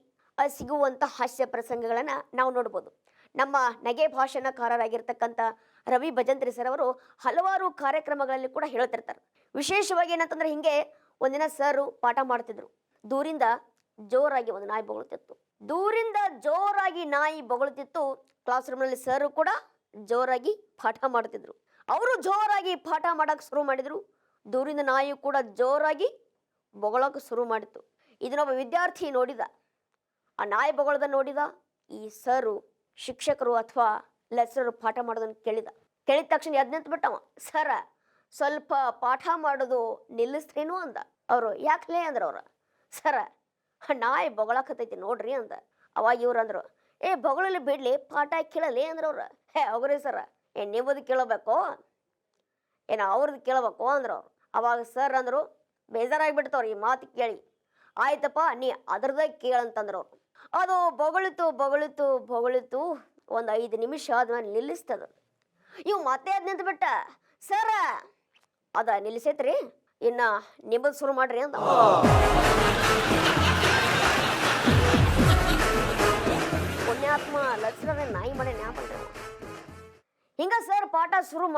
ಸಿಗುವಂಥ ಹಾಸ್ಯ ಪ್ರಸಂಗಗಳನ್ನು ನಾವು ನೋಡ್ಬೋದು. ನಮ್ಮ ನಗೆ ಭಾಷಣಕಾರರಾಗಿರ್ತಕ್ಕಂಥ ರವಿ ಭಜಂತ್ರಿ ಸರ್ ಅವರು ಹಲವಾರು ಕಾರ್ಯಕ್ರಮಗಳಲ್ಲಿ ಕೂಡ ಹೇಳ್ತಿರ್ತಾರೆ. ವಿಶೇಷವಾಗಿ ಏನಂತಂದ್ರೆ ಹಿಂಗೆ ಒಂದಿನ ಸರ್ ಪಾಠ ಮಾಡ್ತಿದ್ರು. ದೂರಿಂದ ಜೋರಾಗಿ ಒಂದು ನಾಯಿ ಬೊಗಳ್ತಿತ್ತು. ದೂರಿಂದ ಜೋರಾಗಿ ನಾಯಿ ಬೊಗಳ್ತಿತ್ತು. ಕ್ಲಾಸ್ ರೂಮ್ನಲ್ಲಿ ಸರ್ ಕೂಡ ಜೋರಾಗಿ ಪಾಠ ಮಾಡ್ತಿದ್ರು. ಅವರು ಜೋರಾಗಿ ಪಾಠ ಮಾಡಕ್ಕೆ ಶುರು ಮಾಡಿದ್ರು. ದೂರಿಂದ ನಾಯಿ ಕೂಡ ಜೋರಾಗಿ ಬೊಗಳಕ್ಕೆ ಶುರು ಮಾಡಿತ್ತು. ಇದನ್ನೊಬ್ಬ ವಿದ್ಯಾರ್ಥಿ ನೋಡಿದ. ಆ ನಾಯಿ ಬೊಗಳದ ನೋಡಿದ. ಈ ಸರು ಶಿಕ್ಷಕರು ಅಥವಾ ಲೆಕ್ಚರರು ಪಾಠ ಮಾಡೋದನ್ನು ಕೇಳಿದ ತಕ್ಷಣ ಎದ್ದು ನಿಂತ್ಬಿಟ್ಟವ. ಸರ ಸ್ವಲ್ಪ ಪಾಠ ಮಾಡೋದು ನಿಲ್ಲಿಸ್ತೀನು ಅಂದ. ಅವರು ಯಾಕಲೇ ಅಂದ್ರ ಅವ್ರ, ಸರ ನಾಯಿ ಬೊಗಳಕತ್ತೈತಿ ನೋಡ್ರಿ ಅಂದ. ಅವಾಗ ಇವ್ರು ಅಂದ್ರು, ಬೊಗಳಲ್ಲಿ ಬಿಡ್ಲಿ, ಪಾಠ ಕೇಳಲಿ ಅಂದ್ರವ್ರ. ಅವ್ರಿ ಸರ ನಿಮ್ಮದು ಕೇಳಬೇಕು ಏನೋ ಅವ್ರದ್ದು ಕೇಳಬೇಕು ಅಂದ್ರವ್ರು. ಅವಾಗ ಸರ್ ಅಂದರು, ಬೇಜಾರಾಗಿಬಿಡ್ತವ್ರು ಈ ಮಾತು ಕೇಳಿ. ಆಯ್ತಪ್ಪ ನೀ ಅದ್ರದ್ದೇ ಕೇಳಂತಂದ್ರವ್ರು. ಅದು ಬೊಗಳಿತು ಬೊಗಳಿತು ಬೊಗಳಿತು, ಒಂದು 5 ನಿಮಿಷ ಆದ್ಮೇಲೆ ನಿಲ್ಲಿಸ್ತದ. ಇವು ಮತ್ತೆ ಅದು ನಿಂತ್ಬಿಟ್ಟ. ಸರ ಅದ ನಿಲ್ಲಿಸೈತ್ರಿ, ಇನ್ನು ನಿಮ್ಮದು ಶುರು ಮಾಡ್ರಿ ಅಂತ. ಪುಣ್ಯಾತ್ಮ ಲಕ್ಷ್ಮಣ ನಾಯಿ ಮಾಡಿ ನ್ಯಾಪಲ್ರಿ. ಹಿಂಗ ಸರ್ ಪಾಠ ಶುರು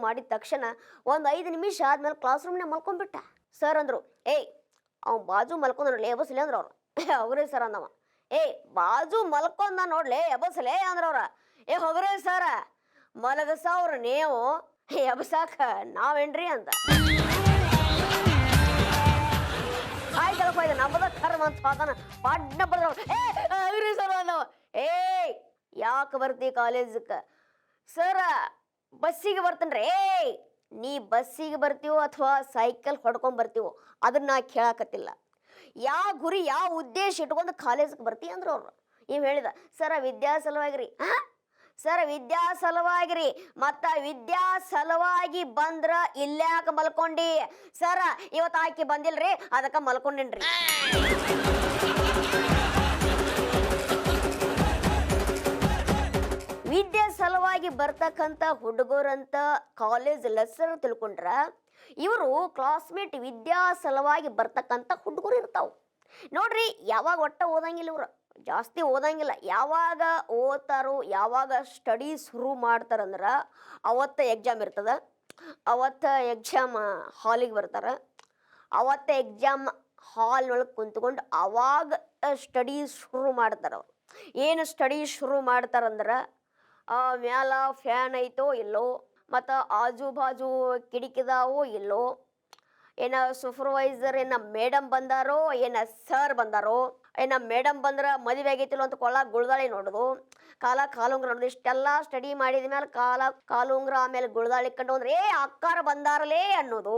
ಮಾಡಿದ ತಕ್ಷಣ ಒಂದು 5 ನಿಮಿಷ ಆದ್ಮೇಲೆ ಕ್ಲಾಸ್ ರೂಮ್ನಾಗ ಮಲ್ಕೊಂಡ್ಬಿಟ್ಟ. ಸರ್ ಅಂದ್ರು, ಅವ್ನು ಬಾಜು ಮಲ್ಕೊಂಡ್ರಲ್ಲ ಎಬಸ್ಲಿ ಅಂದ್ರ ಅವ್ರು. ಅವ್ರೇ ಸರ್ ಅಂದವ, ಬಾಜು ಮಲ್ಕೊಂಡ ನೋಡ್ಲೆ ಎಬಸ್ಲೇ ಅಂದ್ರವ್ರ. ಹೋಗ್ರೇ ಸರ ಮಲಗಸವ್ರ ನೀವು ಎಬಸಾಕ ನಾವೇನ್ರಿ ಅಂತ. ಆಯ್ತಲ್ಲಪ್ಪ ಇದು ನಮ್ಮದ ಕರ್ಮ ಅಂತ ಸಾಧನ ಪಡ್ಡ ಬರ್ದ ಏ ಸರ್ ನಾವು ಏ ಯಾಕೆ ಬರ್ತಿ ಕಾಲೇಜಕ್ಕೆ ಸರ ಬಸ್ಸಿಗೆ ಬರ್ತೇನ್ರಿ ಏಯ್ ನೀ ಬಸ್ಸಿಗೆ ಬರ್ತೀವೋ ಅಥವಾ ಸೈಕಲ್ ಹೊಡ್ಕೊಂಡ್ ಬರ್ತೀವೋ ಅದನ್ನ ನಾ ಕೇಳಾಕತ್ತಿಲ್ಲ ಯಾವ ಗುರಿ ಯಾವ ಉದ್ದೇಶ ಇಟ್ಕೊಂಡು ಕಾಲೇಜ್ಗೆ ಬರ್ತೀವಿ ಅಂದ್ರು ಅವ್ರು ನೀವು ಹೇಳಿದ ಸರ ವಿದ್ಯಾ ಸಲುವಾಗಿರಿ ಸರ್ ವಿದ್ಯಾ ಸಲುವಾಗಿರಿ ಮತ್ತ ವಿದ್ಯಾ ಸಲುವಾಗಿ ಬಂದ್ರ ಇಲ್ಯಾಕ ಮಲ್ಕೊಂಡಿ ಸರ ಇವತ್ತು ಆಕಿ ಬಂದಿಲ್ರಿ ಅದಕ್ಕೆ ಮಲ್ಕೊಂಡೇನ್ರಿ ವಿದ್ಯೆ ಸಲುವಾಗಿ ಬರ್ತಕ್ಕಂಥ ಹುಡುಗರಂತ ಕಾಲೇಜ್ ಲೆಕ್ಚರ್ ತಿಳ್ಕೊಂಡ್ರ ಇವರು ಕ್ಲಾಸ್ಮೇಟ್ ವಿದ್ಯಾ ಸಲುವಾಗಿ ಬರ್ತಕ್ಕಂಥ ಹುಡುಗರು ಇರ್ತಾವ ನೋಡ್ರಿ ಯಾವಾಗ ಒಟ್ಟ ಓದಂಗಿಲ್ಲ ಇವ್ರು ಜಾಸ್ತಿ ಓದಂಗಿಲ್ಲ ಯಾವಾಗ ಓದ್ತಾರೋ ಯಾವಾಗ ಸ್ಟಡಿ ಶುರು ಮಾಡ್ತಾರಂದ್ರೆ ಅವತ್ತ ಎಕ್ಸಾಮ್ ಇರ್ತದ ಅವತ್ತ ಎಕ್ಸಾಮ್ ಹಾಲಿಗೆ ಬರ್ತಾರೆ ಅವತ್ತ ಎಕ್ಸಾಮ್ ಹಾಲ್ನೊಳಗೆ ಕುಂತ್ಕೊಂಡು ಅವಾಗ ಸ್ಟಡಿ ಶುರು ಮಾಡ್ತಾರೆ ಅವ್ರು ಏನು ಸ್ಟಡಿ ಶುರು ಮಾಡ್ತಾರಂದ್ರೆ ಮ್ಯಾಲ ಫ್ಯಾನ್ ಐತೋ ಇಲ್ಲೋ ಮತ್ತು ಆಜು ಬಾಜು ಕಿಡಿಕಿದಾವೋ ಇಲ್ಲೋ ಏನ ಸೂಪರ್ವೈಸರ್ ಏನ ಮೇಡಮ್ ಬಂದಾರೋ ಏನ ಸರ್ ಬಂದಾರೋ ಏನ ಮೇಡಮ್ ಬಂದ್ರೆ ಮದುವೆ ಆಗೈತಿಲ್ಲ ಅಂತ ಕೊಳ್ಳ ಗುಳ್ದಾಳಿ ನೋಡೋದು ಕಾಲುಂಗ್ರ ನೋಡೋದು ಇಷ್ಟೆಲ್ಲ ಸ್ಟಡಿ ಮಾಡಿದ ಮೇಲೆ ಕಾಲುಂಗ್ರ ಆಮೇಲೆ ಗುಳ್ದಾಳಿ ಕಂಡು ಅಂದ್ರೆ ಅಕ್ಕಾರ ಬಂದಾರಲೇ ಅನ್ನೋದು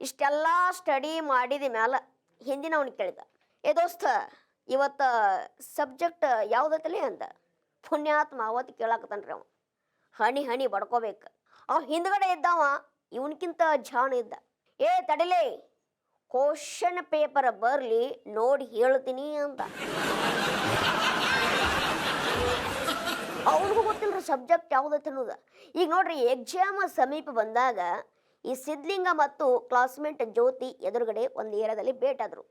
ಇಷ್ಟೆಲ್ಲ ಸ್ಟಡಿ ಮಾಡಿದ ಮೇಲೆ ಹಿಂದಿನವನು ಕೇಳಿದ ಏ ದೋಸ್ತ ಇವತ್ತು ಸಬ್ಜೆಕ್ಟ್ ಯಾವುದೈತಲೇ ಅಂದ ಪುಣ್ಯಾತ್ಮ ಅವತ್ತು ಕೇಳಾಕತ್ತಾನ್ರಿ ಅವ ಹಣಿ ಹಣಿ ಬಡ್ಕೋಬೇಕು ಅವ ಹಿಂದ್ಗಡೆ ಇದ್ದವ ಇವನ್ಕಿಂತ ಜಾಣ ಇದ್ದ ಏ ತಡಿಲೇ ಕ್ವಶನ್ ಪೇಪರ್ ಬರ್ಲಿ ನೋಡಿ ಹೇಳ್ತೀನಿ ಅಂತ ಅವ್ರಿಗೂ ಗೊತ್ತಿಲ್ರಿ ಸಬ್ಜೆಕ್ಟ್ ಯಾವುದೈತೆ ಅನ್ನೋದು ಈಗ ನೋಡ್ರಿ ಎಕ್ಸಾಮ್ ಸಮೀಪ ಬಂದಾಗ ಈ ಸಿದ್ಲಿಂಗ ಮತ್ತು ಕ್ಲಾಸ್ಮೇಟ್ ಜ್ಯೋತಿ ಎದುರುಗಡೆ ಒಂದು ಏರಿಯಾದಲ್ಲಿ ಭೇಟಾದ್ರು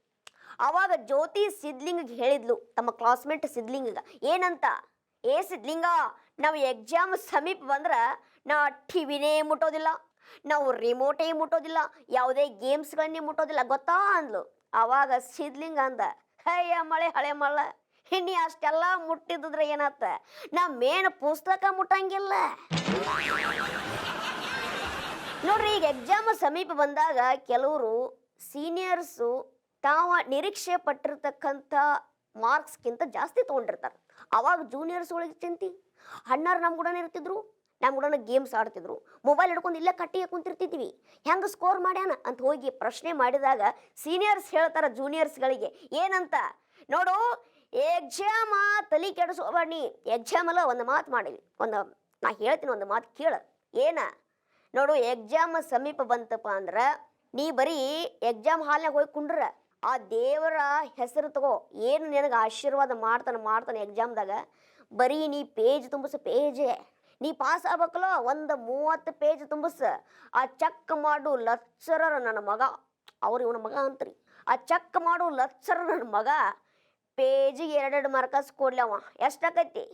ಆವಾಗ ಜ್ಯೋತಿ ಸಿದ್ಲಿಂಗಿಗೆ ಹೇಳಿದ್ಲು ತಮ್ಮ ಕ್ಲಾಸ್ಮೇಟ್ ಸಿದ್ಲಿಂಗಿಗ ಏನಂತ ಏ ಸಿದ್ಲಿಂಗ ನಾವು ಎಕ್ಸಾಮ್ ಸಮೀಪ ಬಂದ್ರೆ ನಾವು ಟಿವಿನೇ ಮುಟ್ಟೋದಿಲ್ಲ ನಾವು ರಿಮೋಟೇ ಮುಟ್ಟೋದಿಲ್ಲ ಯಾವುದೇ ಗೇಮ್ಸ್ಗಳನ್ನೇ ಮುಟ್ಟೋದಿಲ್ಲ ಗೊತ್ತಾ ಅಂದ್ಲು ಆವಾಗ ಸಿದ್ಲಿಂಗ ಅಂದ ಹಯ್ಯ ಮಳೆ ಹಳೆ ಮಳೆ ಇನ್ನಿ ಅಷ್ಟೆಲ್ಲ ಮುಟ್ಟಿದ್ರೆ ಏನಾತ ಮೇನ್ ಪುಸ್ತಕ ಮುಟ್ಟಂಗಿಲ್ಲ ನೋಡ್ರಿ ಈಗ ಎಕ್ಸಾಮ್ ಸಮೀಪ ಬಂದಾಗ ಕೆಲವರು ಸೀನಿಯರ್ಸು ತಾವ ನಿರೀಕ್ಷೆ ಪಟ್ಟಿರ್ತಕ್ಕಂಥ ಮಾರ್ಕ್ಸ್ಗಿಂತ ಜಾಸ್ತಿ ತೊಗೊಂಡಿರ್ತಾರೆ ಅವಾಗ ಜೂನಿಯರ್ಸ್ ಒಳಗೆ ಚಿಂತಿ ಅಣ್ಣಾರು ನಮ್ಮ ಕೂಡ ಇರ್ತಿದ್ರು ನಮ್ಮ ಕೂಡ ಗೇಮ್ಸ್ ಆಡ್ತಿದ್ರು ಮೊಬೈಲ್ ಹಿಡ್ಕೊಂಡು ಇಲ್ಲೇ ಕಟ್ಟಿಗೆ ಕುಂತಿರ್ತಿದ್ವಿ ಹೆಂಗೆ ಸ್ಕೋರ್ ಮಾಡ್ಯಾನ ಅಂತ ಹೋಗಿ ಪ್ರಶ್ನೆ ಮಾಡಿದಾಗ ಸೀನಿಯರ್ಸ್ ಹೇಳ್ತಾರ ಜೂನಿಯರ್ಸ್ಗಳಿಗೆ ಏನಂತ ನೋಡು ಎಕ್ಸಾಮ ತಲೆ ಕೆಡಿಸೋಬಾಣಿ ಎಕ್ಸಾಮ್ ಅಲ್ಲ ಒಂದು ಮಾತು ಮಾಡಿವಿ ನಾ ಹೇಳ್ತೀನಿ ಒಂದು ಮಾತು ಕೇಳ ಏನ ನೋಡು ಎಕ್ಸಾಮ್ ಸಮೀಪ ಬಂತಪ್ಪ ಅಂದ್ರೆ ನೀ ಬರೀ ಎಕ್ಸಾಮ್ ಹಾಲ್ನಾಗ ಹೋಗಿ ಕುಂಡ್ರ ಆ ದೇವರ ಹೆಸರು ತಗೋ ಏನು ನಿನಗೆ ಆಶೀರ್ವಾದ ಮಾಡ್ತಾನೆ ಎಕ್ಸಾಮ್ದಾಗ ಬರೀ ನೀ ಪೇಜ್ ತುಂಬಿಸ ಪೇಜೇ ನೀ ಪಾಸ್ ಆಗ್ಬೇಕಲ್ಲ ಒಂದು 30 ಪೇಜ್ ತುಂಬಿಸ ಆ ಚೆಕ್ ಮಾಡು ಲೆಕ್ಚರರ್ ನನ್ನ ಮಗ ಅವ್ರು ಇವನ ಮಗ ಅಂತ್ರಿ ಆ ಚೆಕ್ ಮಾಡು ಲೆಕ್ಚರರ್ ನನ್ನ ಮಗ ಪೇಜಿಗೆ 2 ಮಾರ್ಕಸ್ ಕೊಡ್ಲಿ ಅವ ಎಷ್ಟಾಕೈತಿ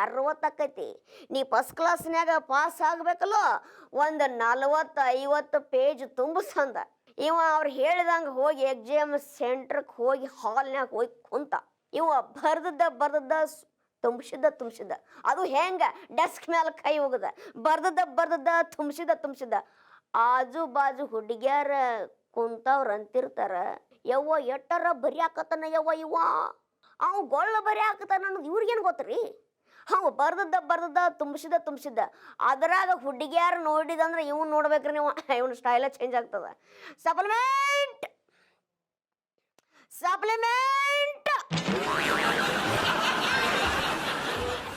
60 ಆಕೈತಿ ನೀ ಫಸ್ಟ್ ಕ್ಲಾಸ್ನ್ಯಾಗ ಪಾಸ್ ಆಗ್ಬೇಕಲ್ಲ ಒಂದು 40-50 ಪೇಜ್ ತುಂಬಿಸಂದ ಇವ ಅವ್ರು ಹೇಳಿದಂಗೆ ಹೋಗಿ ಎಕ್ಸಾಮ್ ಸೆಂಟ್ರಿಗೆ ಹೋಗಿ ಹಾಲ್ನ್ಯಾಗ ಹೋಗಿ ಕುಂತ ಇವ ಬರ್ದದ್ದ ತುಂಬಿಸಿದ್ದ ಅದು ಹೆಂಗ ಡೆಸ್ಕ್ ಮೇಲೆ ಕೈ ಹೋಗದ ಬರ್ದದ್ದ ತುಂಬಿಸಿದ್ದ ಆಜು ಬಾಜು ಹುಡುಗ್ಯಾರ ಕುಂತವ್ರ ಅಂತಿರ್ತಾರ ಯವ್ವ ಎಟ್ಟರ ಬರಿಯಾಕತ್ತಾನ ಯವ್ವ ಅವ ಗೊಳ್ಳ ಬರಿಯಾಕತ್ತಾನ ಅನ್ನೋದು ಇವ್ರಿಗೇನು ಗೊತ್ತ್ರಿ ಅವ ಬರ್ದದ್ದ ತುಂಬಿಸಿದ್ದ ಅದ್ರಾಗ ಹುಡುಗ್ಯಾರ ನೋಡಿದಂದ್ರೆ ಇವ್ನು ನೋಡ್ಬೇಕ್ರಿ ನೀವು ಇವನ್ ಸ್ಟೈಲ ಚೇಂಜ್ ಆಗ್ತದ ಸಪ್ಲಿಮೆಂಟ್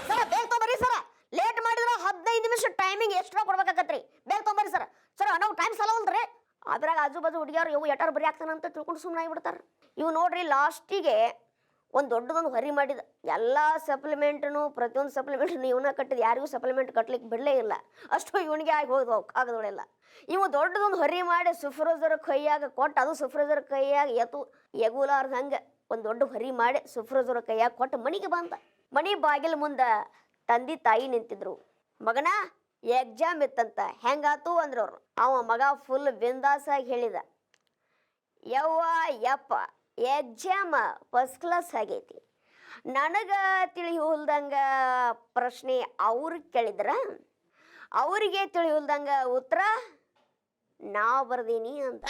ಸರ ಬೇಗ ತೊಂಬರ್ರಿ ಸರ ಲೇಟ್ ಮಾಡಿದ್ರೆ 15 ನಿಮಿಷ ಟೈಮಿಂಗ್ ಎಕ್ಸ್ಟ್ರಾ ಕೊಡ್ಬೇಕಾಗತ್ರಿ ಬೇಗ ತೊಂಬರ್ರಿ ಸರ ನಾವು ಟೈಮ್ ಸಲವಲ್ರಿ ಅದ್ರಾಗ ಆಜು ಬಾಜು ಹುಡುಗಿಯರು ಇವು ಎಟಾರು ಬರಿ ಆಗ್ತಾನಂತ ತಿಳ್ಕೊಂಡು ಸುಮ್ಮನೆ ಆಗಿಬಿಡ್ತಾರೆ ಇವು ನೋಡ್ರಿ ಲಾಸ್ಟಿಗೆ ಒಂದು ದೊಡ್ಡದೊಂದು ಹರಿ ಮಾಡಿದ ಎಲ್ಲ ಸಪ್ಲಿಮೆಂಟ್ನು ಪ್ರತಿಯೊಂದು ಸಪ್ಲಿಮೆಂಟ್ನು ಇವನ್ನ ಕಟ್ಟಿದ ಯಾರಿಗೂ ಸಪ್ಲಿಮೆಂಟ್ ಕಟ್ಲಿಕ್ಕೆ ಬಿಡಲೇ ಇಲ್ಲ ಅಷ್ಟು ಇವನಿಗೆ ಆಗಿ ಹೋದ್ವು ಕಾಗದಗಳೆಲ್ಲ ಇವು ದೊಡ್ಡದೊಂದು ಹರಿ ಮಾಡಿ ಸುಫ್ರೋಜರ್ ಕೈಯಾಗ ಕೊಟ್ಟು ಅದು ಸುಫ್ರೋಜರ್ ಕೈಯಾಗ ಎಗುಲಾರ್ದ ಹಂಗೆ ಒಂದು ದೊಡ್ಡ ಹರಿ ಮಾಡಿ ಸುಫ್ರೋಜರ್ ಕೈಯಾಗ ಕೊಟ್ಟು ಮನೆಗೆ ಬಂದ ಮನೆ ಬಾಗಿಲು ಮುಂದೆ ತಂದೆ ತಾಯಿ ನಿಂತಿದ್ರು ಮಗನ ಎಕ್ಸಾಮ್ ಇತ್ತಂತ ಹೆಂಗಾತು ಅಂದ್ರು ಅವ್ರು ಅವ ಮಗ ಫುಲ್ ಬಿಂದಾಸಾಗಿ ಹೇಳಿದ ಯಪ್ಪ ಎಕ್ಸಾಮ್ ಫಸ್ಟ್ ಕ್ಲಾಸ್ ಆಗೈತಿ ನನಗೆ ತಿಳಿಯುಲ್ದಂಗ ಪ್ರಶ್ನೆ ಅವ್ರಿಗೆ ಕೇಳಿದ್ರ ಅವರಿಗೆ ತಿಳಿಯುಲ್ದಂಗ ಉತ್ತರ ನಾ ಬರ್ದೀನಿ ಅಂತ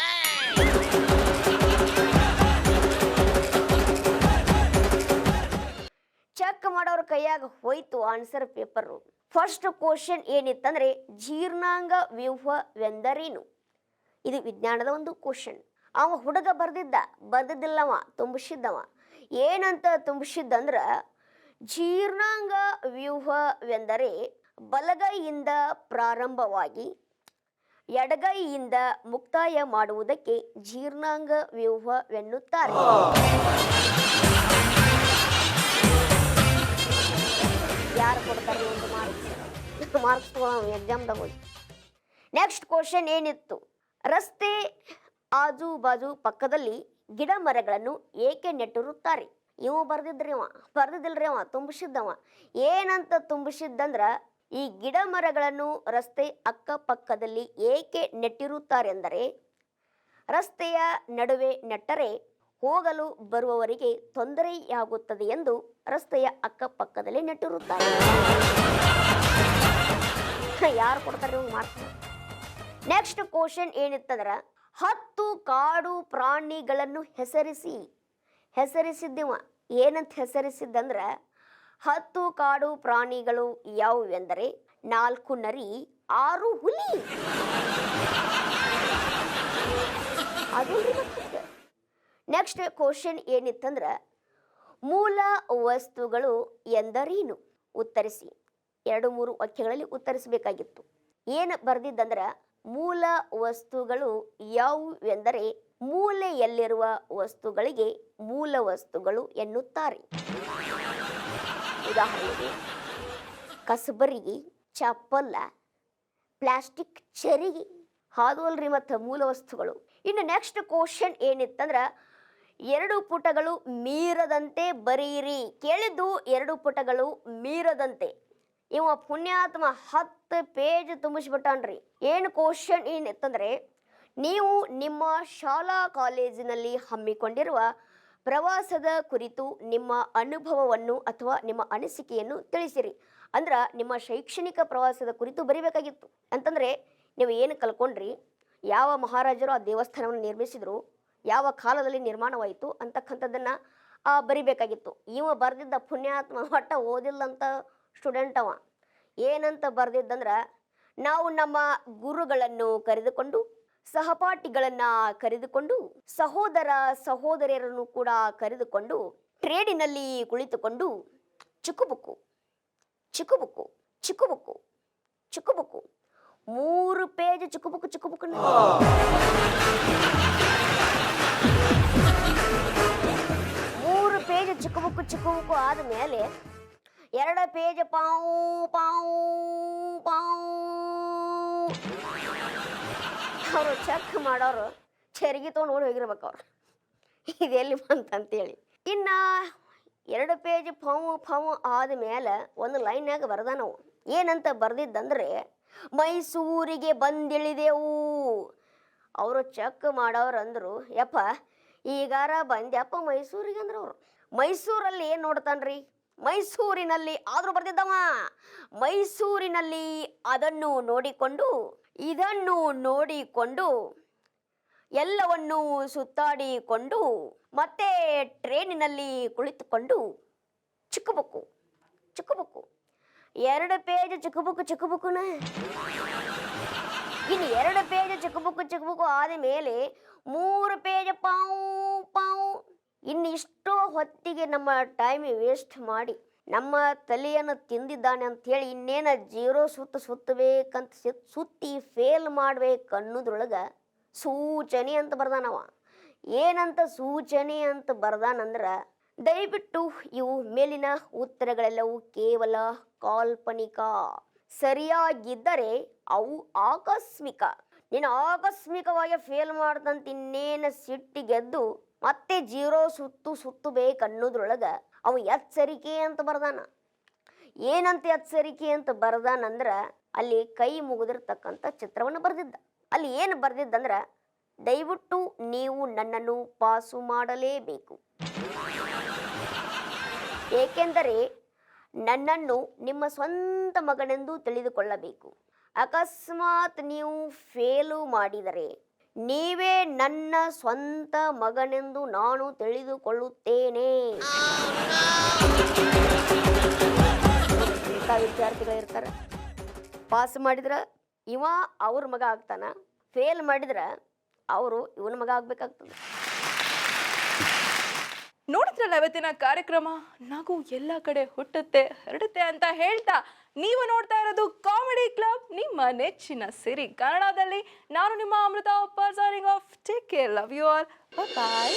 ಚೆಕ್ ಮಾಡೋರ ಕೈಯಾಗ ಹೋಯ್ತು ಆನ್ಸರ್ ಪೇಪರು. ಫಸ್ಟ್ ಕ್ವಶನ್ ಏನಿತ್ತಂದ್ರೆ ಜೀರ್ಣಾಂಗ ವ್ಯೂಹವೆಂದರೇನು? ಇದು ವಿಜ್ಞಾನದ ಒಂದು ಕ್ವಶನ್. ಅವ ಹುಡುಗ ಬರ್ದಿದ್ದಿಲ್ಲವ, ತುಂಬಿಸಿದ್ದವ. ಏನಂತ ತುಂಬಿಸಿದ್ದಂದ್ರ ಜೀರ್ಣಾಂಗ ವ್ಯೂಹವೆಂದರೆ ಬಲಗೈಯಿಂದ ಪ್ರಾರಂಭವಾಗಿ ಎಡಗೈಯಿಂದ ಮುಕ್ತಾಯ ಮಾಡುವುದಕ್ಕೆ ಜೀರ್ಣಾಂಗ ವ್ಯೂಹವೆನ್ನುತ್ತಾರೆ. ಯಾರು ಕೊಡ್ತಾರೆ ಒಂದು ಮಾರ್ಕ್ಸ್ ಎಕ್ಸಾಮ್ದಾಗ ಹೋಗಿ. ನೆಕ್ಸ್ಟ್ ಕ್ವಶನ್ ಏನಿತ್ತು? ರಸ್ತೆ ಆಜು ಬಾಜು ಪಕ್ಕದಲ್ಲಿ ಗಿಡ ಮರಗಳನ್ನು ಏಕೆ ನೆಟ್ಟಿರುತ್ತಾರೆ? ಇವ ಬರ್ದಿದ್ದಿಲ್ರಿ ಅವ ತುಂಬಿಸಿದ್ದವ. ಏನಂತ ತುಂಬಿಸಿದ್ದಂದ್ರ ಈ ಗಿಡ ಮರಗಳನ್ನು ರಸ್ತೆ ಅಕ್ಕಪಕ್ಕದಲ್ಲಿ ಏಕೆ ನೆಟ್ಟಿರುತ್ತಾರೆ ಅಂದರೆ ರಸ್ತೆಯ ನಡುವೆ ನೆಟ್ಟರೆ ಹೋಗಲು ಬರುವವರಿಗೆ ತೊಂದರೆಯಾಗುತ್ತದೆ ಎಂದು ರಸ್ತೆಯ ಅಕ್ಕಪಕ್ಕದಲ್ಲಿ ನೆಟ್ಟಿರುತ್ತಾರೆ. ಯಾರು ಕೊಡ್ತಾರೆ ಮಾರ್ಕ್ಸ್? ನೆಕ್ಸ್ಟ್ ಕ್ವಶನ್ ಏನಿತ್ತಂದ್ರ 10 ಕಾಡು ಪ್ರಾಣಿಗಳನ್ನು ಹೆಸರಿಸಿದ್ದೀವ. ಏನಂತ ಹೆಸರಿಸಿದ್ದಂದ್ರ 10 ಕಾಡು ಪ್ರಾಣಿಗಳು ಯಾವುವೆಂದರೆ 4 ನರಿ, 6 ಹುಲಿ. ಅದು ನೆಕ್ಸ್ಟ್ ಕ್ವಶನ್ ಏನಿತ್ತಂದ್ರ ಮೂಲ ವಸ್ತುಗಳು ಎಂದರೇನು? ಉತ್ತರಿಸಿ. 2-3 ವಾಕ್ಯಗಳಲ್ಲಿ ಉತ್ತರಿಸಬೇಕಾಗಿತ್ತು. ಏನು ಬರ್ದಿದ್ದಂದ್ರ ಮೂಲ ವಸ್ತುಗಳು ಯಾವುವೆಂದರೆ ಮೂಲೆಯಲ್ಲಿರುವ ವಸ್ತುಗಳಿಗೆ ಮೂಲ ವಸ್ತುಗಳು ಎನ್ನುತ್ತಾರೆ. ಉದಾಹರಣೆಗೆ ಕಸಬರಿಗೆ, ಚಪ್ಪಲ, ಪ್ಲಾಸ್ಟಿಕ್ ಚರಿಗೆ ಹಾದು ಅಲ್ರಿ ಮತ್ತು ಮೂಲ ವಸ್ತುಗಳು. ಇನ್ನು ನೆಕ್ಸ್ಟ್ ಕ್ವಶನ್ ಏನಿತ್ತಂದ್ರ 2 ಪುಟಗಳು ಮೀರದಂತೆ ಬರೆಯಿರಿ. ಕೇಳಿದ್ದು 2 ಪುಟಗಳು ಮೀರದಂತೆ. ಇವ ಪುಣ್ಯಾತ್ಮ 10 ಪೇಜ್ ತುಂಬಿಸ್ಬಿಟ್ಟಾನ್ರಿ. ಏನು ಕ್ವಶನ್ ಏನಿತ್ತಂದ್ರೆ ನೀವು ನಿಮ್ಮ ಶಾಲಾ ಕಾಲೇಜಿನಲ್ಲಿ ಹಮ್ಮಿಕೊಂಡಿರುವ ಪ್ರವಾಸದ ಕುರಿತು ನಿಮ್ಮ ಅನುಭವವನ್ನು ಅಥವಾ ನಿಮ್ಮ ಅನಿಸಿಕೆಯನ್ನು ತಿಳಿಸಿರಿ. ಅಂದ್ರೆ ನಿಮ್ಮ ಶೈಕ್ಷಣಿಕ ಪ್ರವಾಸದ ಕುರಿತು ಬರಿಬೇಕಾಗಿತ್ತು. ಅಂತಂದರೆ ನೀವು ಏನು ಕಲ್ಕೊಂಡ್ರಿ, ಯಾವ ಮಹಾರಾಜರು ಆ ದೇವಸ್ಥಾನವನ್ನು ನಿರ್ಮಿಸಿದ್ರು, ಯಾವ ಕಾಲದಲ್ಲಿ ನಿರ್ಮಾಣವಾಯಿತು ಅಂತಕ್ಕಂಥದ್ದನ್ನು ಬರಿಬೇಕಾಗಿತ್ತು. ಇವ ಬರೆದಿದ್ದ ಪುಣ್ಯಾತ್ಮ ಒಟ್ಟ ಓದಿಲ್ಲಂತ ಸ್ಟೂಡೆಂಟ್ ಅವ. ಏನಂತ ಬರೆದಿದ್ದಂದ್ರೆ ನಾವು ನಮ್ಮ ಗುರುಗಳನ್ನು ಕರೆದುಕೊಂಡು, ಸಹಪಾಠಿಗಳನ್ನು ಕರೆದುಕೊಂಡು, ಸಹೋದರ ಸಹೋದರಿಯರನ್ನು ಕೂಡ ಕರೆದುಕೊಂಡು ಟ್ರೇಡಿನಲ್ಲಿ ಕುಳಿತುಕೊಂಡು ಚಿಕ್ಕುಬುಕ್ಕು ಚಿಕ್ಕುಬುಕ್ಕು ಚಿಕ್ಕುಬುಕ್ಕು ಚಿಕ್ಕುಬುಕ್ಕು 3 ಪೇಜ್ ಚಿಕ್ಕುಬುಕ್ಕು 3 ಪೇಜ್ ಚಿಕ್ಕುಬುಕ್ಕು ಆದಮೇಲೆ 2 ಪೇಜ್ ಪಾವು ಪಾವು ಪಾವು ಅವರು ಚೆಕ್ ಮಾಡೋರು ಚರಿಗೆ ತೊಗೊಂಡು ಓಡಿ ಹೋಗಿರ್ಬೇಕು ಅವ್ರು, ಇದೆಲ್ಲಿ ಬಂತಂತೇಳಿ. ಇನ್ನು 2 ಪೇಜ್ ಫಾವು ಆದಮೇಲೆ ಒಂದು ಲೈನ್ಯಾಗ ಬರ್ದಾನವು. ಏನಂತ ಬರ್ದಿದ್ದಂದ್ರೆ ಮೈಸೂರಿಗೆ ಬಂದಿಳಿದೆವು. ಅವರು ಚೆಕ್ ಮಾಡೋರು ಅಂದರು, ಯಪ್ಪ ಈಗಾರ ಬಂದ್ಯಪ್ಪ ಮೈಸೂರಿಗೆ ಅಂದ್ರೆ ಅವರು ಮೈಸೂರಲ್ಲಿ ಏನು ನೋಡ್ತಾನ್ರಿ? ಮೈಸೂರಿನಲ್ಲಿ ಆದರೂ ಬರ್ದಿದ್ದವ ಮೈಸೂರಿನಲ್ಲಿ ಅದನ್ನು ನೋಡಿಕೊಂಡು ಇದನ್ನು ನೋಡಿಕೊಂಡು ಎಲ್ಲವನ್ನೂ ಸುತ್ತಾಡಿಕೊಂಡು ಮತ್ತೆ ಟ್ರೇನಿನಲ್ಲಿ ಕುಳಿತುಕೊಂಡು ಚಿಕ್ಕಬುಕ್ಕು 2 ಪೇಜ್ ಚಿಕ್ಕಬುಕ್ಕುನ ಇನ್ನು 2 ಪೇಜ್ ಚಿಕ್ಕಬುಕ್ಕು ಆದ ಮೇಲೆ 3 ಪೇಜ್ ಪಾವು. ಇನ್ನು ಇಷ್ಟೋ ಹೊತ್ತಿಗೆ ನಮ್ಮ ಟೈಮ್ ವೇಸ್ಟ್ ಮಾಡಿ ನಮ್ಮ ತಲೆಯನ್ನು ತಿಂದಿದ್ದಾನೆ ಅಂಥೇಳಿ ಇನ್ನೇನು 0 ಸುತ್ತಬೇಕಂತ ಸುತ್ತಿ ಫೇಲ್ ಮಾಡ್ಬೇಕನ್ನೋದ್ರೊಳಗೆ ಸೂಚನೆ ಅಂತ ಬರ್ದಾನವ. ಏನಂತ ಸೂಚನೆ ಅಂತ ಬರ್ದಾನಂದ್ರೆ ದಯವಿಟ್ಟು ಇವು ಮೇಲಿನ ಉತ್ತರಗಳೆಲ್ಲವೂ ಕೇವಲ ಕಾಲ್ಪನಿಕ, ಸರಿಯಾಗಿದ್ದರೆ ಅವು ಆಕಸ್ಮಿಕ. ನೀನು ಆಕಸ್ಮಿಕವಾಗಿ ಫೇಲ್ ಮಾಡ್ದಂತ ಇನ್ನೇನು ಸಿಟ್ಟಿಗೆದ್ದು ಮತ್ತೆ 0 ಸುತ್ತಬೇಕನ್ನೋದ್ರೊಳಗೆ ಅವು ಎಚ್ಚರಿಕೆ ಅಂತ ಬರ್ದಾನ. ಏನಂತ ಎಚ್ಚರಿಕೆ ಅಂತ ಬರ್ದಾನಂದ್ರೆ ಅಲ್ಲಿ ಕೈ ಮುಗಿದಿರ್ತಕ್ಕಂಥ ಚಿತ್ರವನ್ನು ಬರೆದಿದ್ದ. ಅಲ್ಲಿ ಏನು ಬರೆದಿದ್ದಂದ್ರೆ ದಯವಿಟ್ಟು ನೀವು ನನ್ನನ್ನು ಪಾಸು ಮಾಡಲೇಬೇಕು, ಏಕೆಂದರೆ ನನ್ನನ್ನು ನಿಮ್ಮ ಸ್ವಂತ ಮಗನೆಂದು ತಿಳಿದುಕೊಳ್ಳಬೇಕು. ಅಕಸ್ಮಾತ್ ನೀವು ಫೇಲು ಮಾಡಿದರೆ ನೀವೇ ನನ್ನ ಸ್ವಂತ ಮಗನೆಂದು ನಾನು ತಿಳಿದುಕೊಳ್ಳುತ್ತೇನೆ. ಇಂಥ ವಿದ್ಯಾರ್ಥಿಗಳಿರ್ತಾರೆ, ಪಾಸ್ ಮಾಡಿದ್ರೆ ಇವ ಅವ್ರ ಮಗ ಆಗ್ತಾನ, ಫೇಲ್ ಮಾಡಿದ್ರೆ ಅವರು ಇವನ ಮಗ ಆಗ್ಬೇಕಾಗ್ತದೆ. ನೋಡಿದ್ರಲ್ಲ ಇವತ್ತಿನ ಕಾರ್ಯಕ್ರಮ, ನಗು ಎಲ್ಲ ಕಡೆ ಹುಟ್ಟುತ್ತೆ ಹರಡುತ್ತೆ ಅಂತ ಹೇಳ್ತಾ ನೀವು ನೋಡ್ತಾ ಇರೋದು ಕಾಮಿಡಿ ಕ್ಲಬ್, ನಿಮ್ಮ ನೆಚ್ಚಿನ ಸಿರಿ ಕನ್ನಡದಲ್ಲಿ. ನಾನು ನಿಮ್ಮ Amrutha, signing off. Take care, love you all, bye.